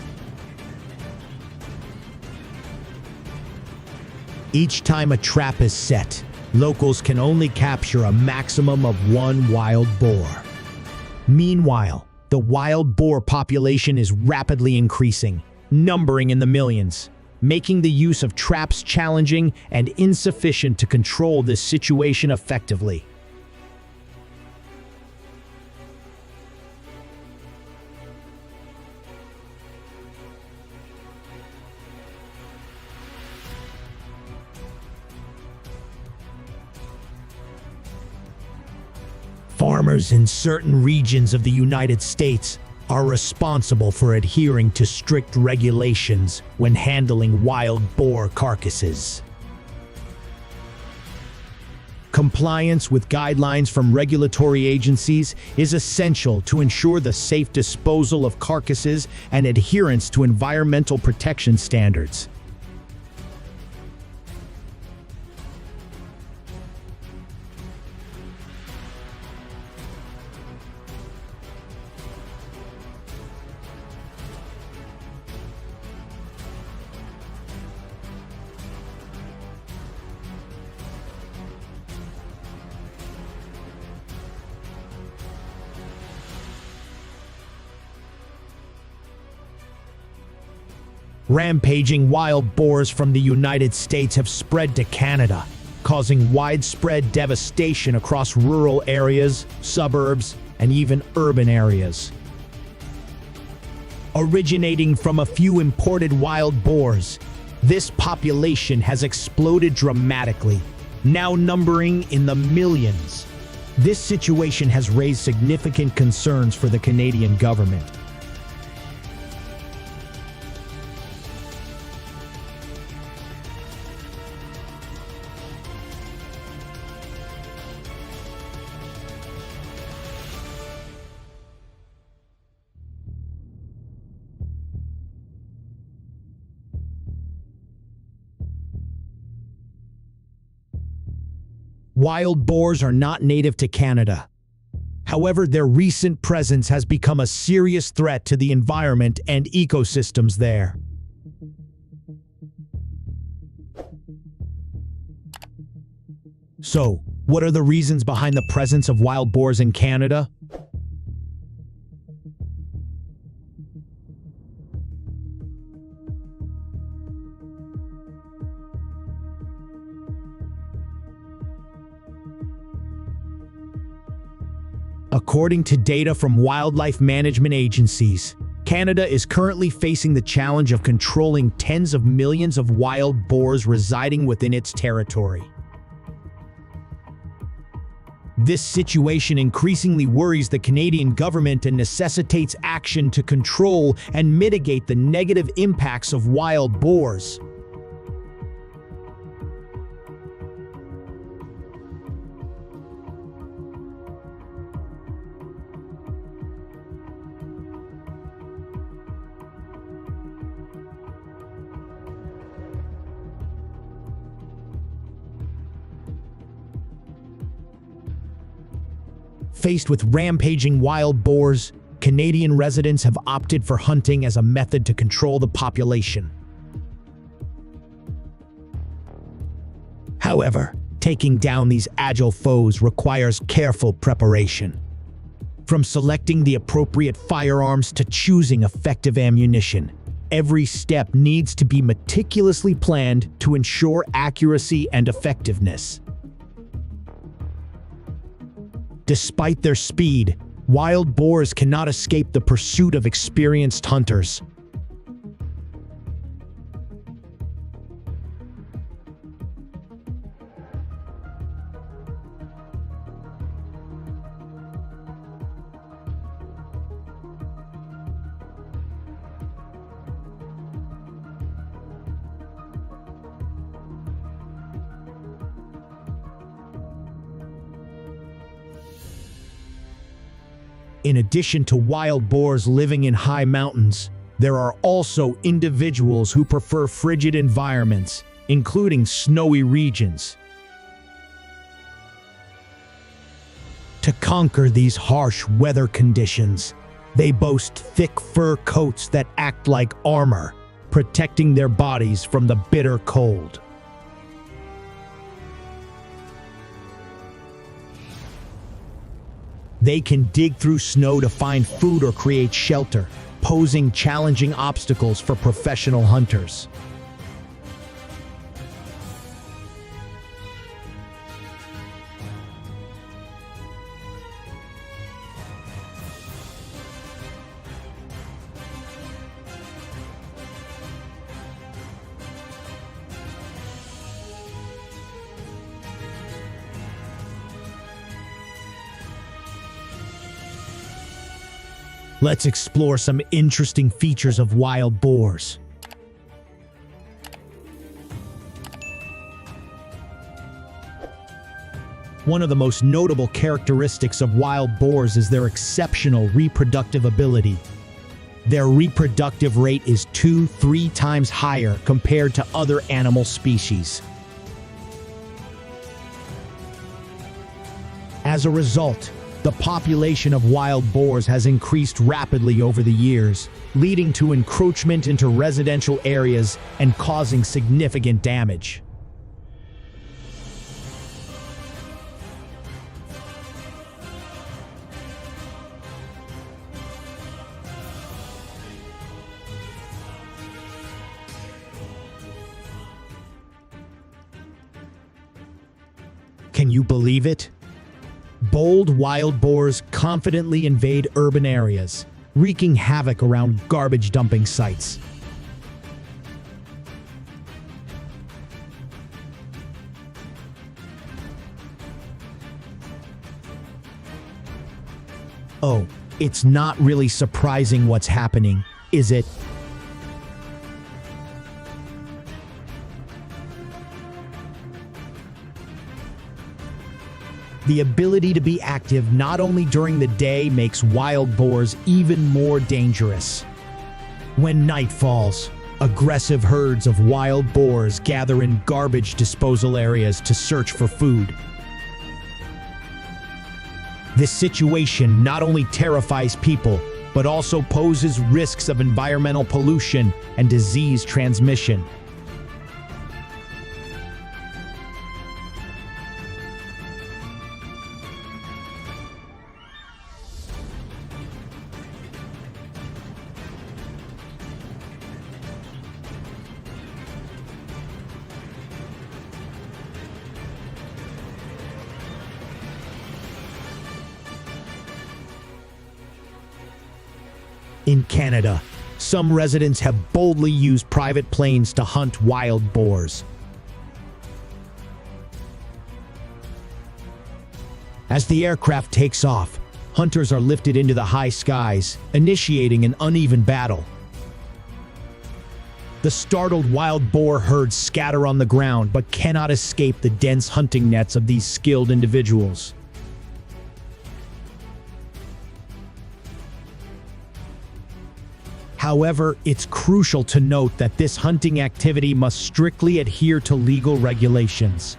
Speaker 1: Each time a trap is set, locals can only capture a maximum of one wild boar. Meanwhile, the wild boar population is rapidly increasing, numbering in the millions, making the use of traps challenging and insufficient to control this situation effectively. Farmers in certain regions of the United States are responsible for adhering to strict regulations when handling wild boar carcasses. Compliance with guidelines from regulatory agencies is essential to ensure the safe disposal of carcasses and adherence to environmental protection standards. Rampaging wild boars from the United States have spread to Canada, causing widespread devastation across rural areas, suburbs, and even urban areas. Originating from a few imported wild boars, this population has exploded dramatically, now numbering in the millions. This situation has raised significant concerns for the Canadian government. Wild boars are not native to Canada. However, their recent presence has become a serious threat to the environment and ecosystems there. So, what are the reasons behind the presence of wild boars in Canada? According to data from wildlife management agencies, Canada is currently facing the challenge of controlling tens of millions of wild boars residing within its territory. This situation increasingly worries the Canadian government and necessitates action to control and mitigate the negative impacts of wild boars. Faced with rampaging wild boars, Canadian residents have opted for hunting as a method to control the population. However, taking down these agile foes requires careful preparation. From selecting the appropriate firearms to choosing effective ammunition, every step needs to be meticulously planned to ensure accuracy and effectiveness. Despite their speed, wild boars cannot escape the pursuit of experienced hunters. In addition to wild boars living in high mountains, there are also individuals who prefer frigid environments, including snowy regions. To conquer these harsh weather conditions, they boast thick fur coats that act like armor, protecting their bodies from the bitter cold. They can dig through snow to find food or create shelter, posing challenging obstacles for professional hunters. Let's explore some interesting features of wild boars. One of the most notable characteristics of wild boars is their exceptional reproductive ability. Their reproductive rate is 2-3 times higher compared to other animal species. As a result, the population of wild boars has increased rapidly over the years, leading to encroachment into residential areas and causing significant damage. Can you believe it? Bold wild boars confidently invade urban areas, wreaking havoc around garbage dumping sites. Oh, it's not really surprising what's happening, is it? The ability to be active not only during the day makes wild boars even more dangerous. When night falls, aggressive herds of wild boars gather in garbage disposal areas to search for food. This situation not only terrifies people, but also poses risks of environmental pollution and disease transmission. In Canada, some residents have boldly used private planes to hunt wild boars. As the aircraft takes off, hunters are lifted into the high skies, initiating an uneven battle. The startled wild boar herds scatter on the ground but cannot escape the dense hunting nets of these skilled individuals. However, it's crucial to note that this hunting activity must strictly adhere to legal regulations.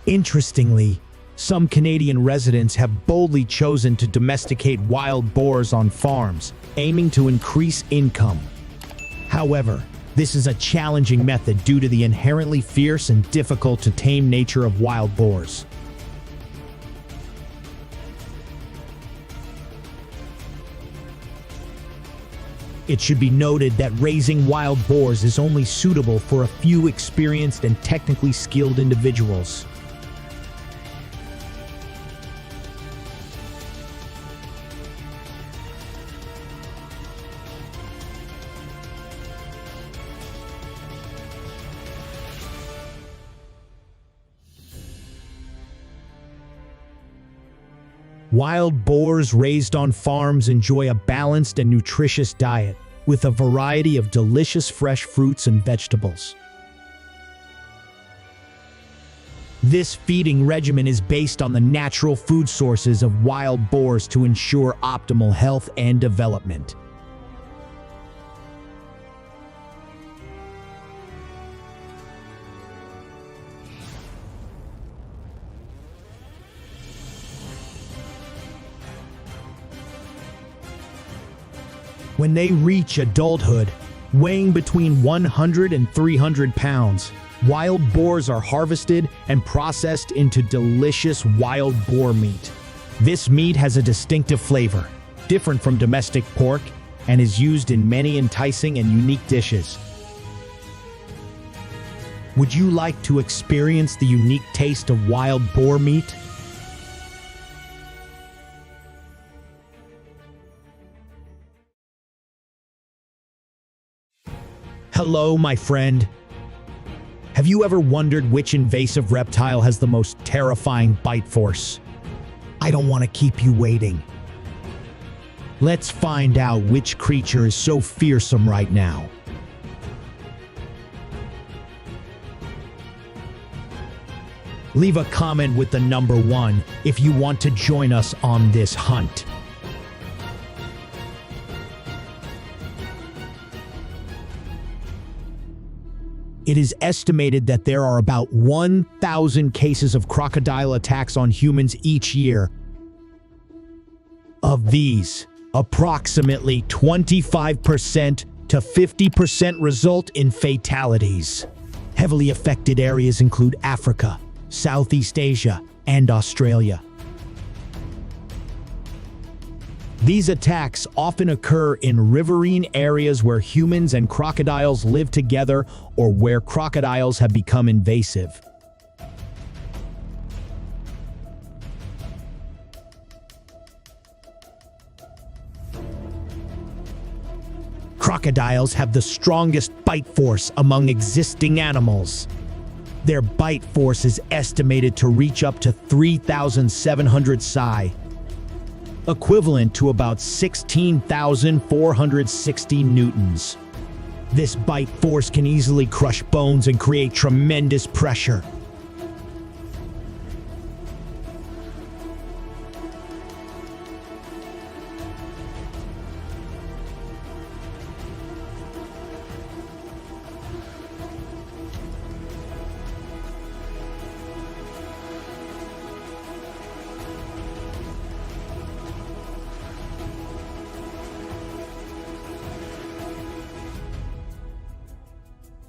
Speaker 1: Interestingly, some Canadian residents have boldly chosen to domesticate wild boars on farms, aiming to increase income. However, this is a challenging method due to the inherently fierce and difficult to tame nature of wild boars. It should be noted that raising wild boars is only suitable for a few experienced and technically skilled individuals. Wild boars raised on farms enjoy a balanced and nutritious diet, with a variety of delicious fresh fruits and vegetables. This feeding regimen is based on the natural food sources of wild boars to ensure optimal health and development. When they reach adulthood, weighing between 100 and 300 pounds, wild boars are harvested and processed into delicious wild boar meat. This meat has a distinctive flavor, different from domestic pork, and is used in many enticing and unique dishes. Would you like to experience the unique taste of wild boar meat? Hello, my friend. Have you ever wondered which invasive reptile has the most terrifying bite force? I don't want to keep you waiting. Let's find out which creature is so fearsome right now. Leave a comment with the number 1 if you want to join us on this hunt. It is estimated that there are about 1,000 cases of crocodile attacks on humans each year. Of these, approximately 25% to 50% result in fatalities. Heavily affected areas include Africa, Southeast Asia, and Australia. These attacks often occur in riverine areas where humans and crocodiles live together or where crocodiles have become invasive. Crocodiles have the strongest bite force among existing animals. Their bite force is estimated to reach up to 3,700 psi, equivalent to about 16,460 newtons. This bite force can easily crush bones and create tremendous pressure.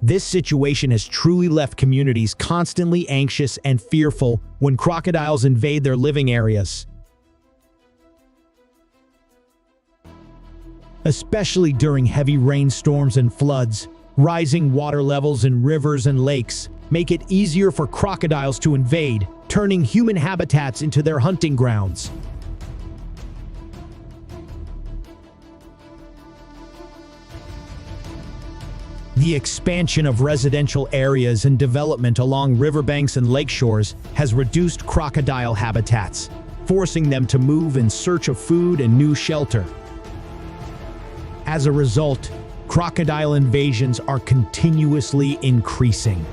Speaker 1: This situation has truly left communities constantly anxious and fearful when crocodiles invade their living areas. Especially during heavy rainstorms and floods, rising water levels in rivers and lakes make it easier for crocodiles to invade, turning human habitats into their hunting grounds. The expansion of residential areas and development along riverbanks and lakeshores has reduced crocodile habitats, forcing them to move in search of food and new shelter. As a result, crocodile invasions are continuously increasing.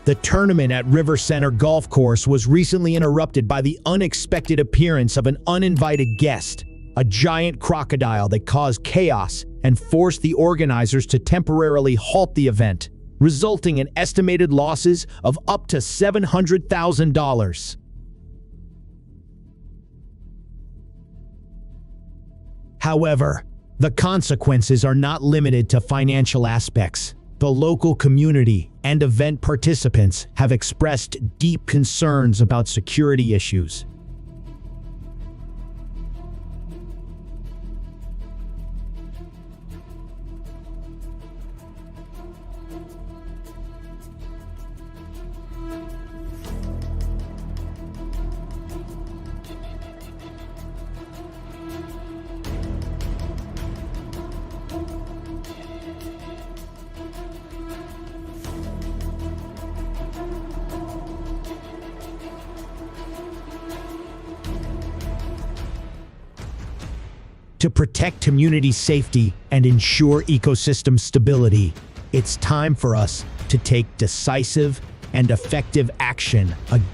Speaker 1: The tournament at River Center Golf Course was recently interrupted by the unexpected appearance of an uninvited guest, a giant crocodile that caused chaos and forced the organizers to temporarily halt the event, resulting in estimated losses of up to $700,000. However, the consequences are not limited to financial aspects. The local community and event participants have expressed deep concerns about security issues. To protect community safety and ensure ecosystem stability, it's time for us to take decisive and effective action against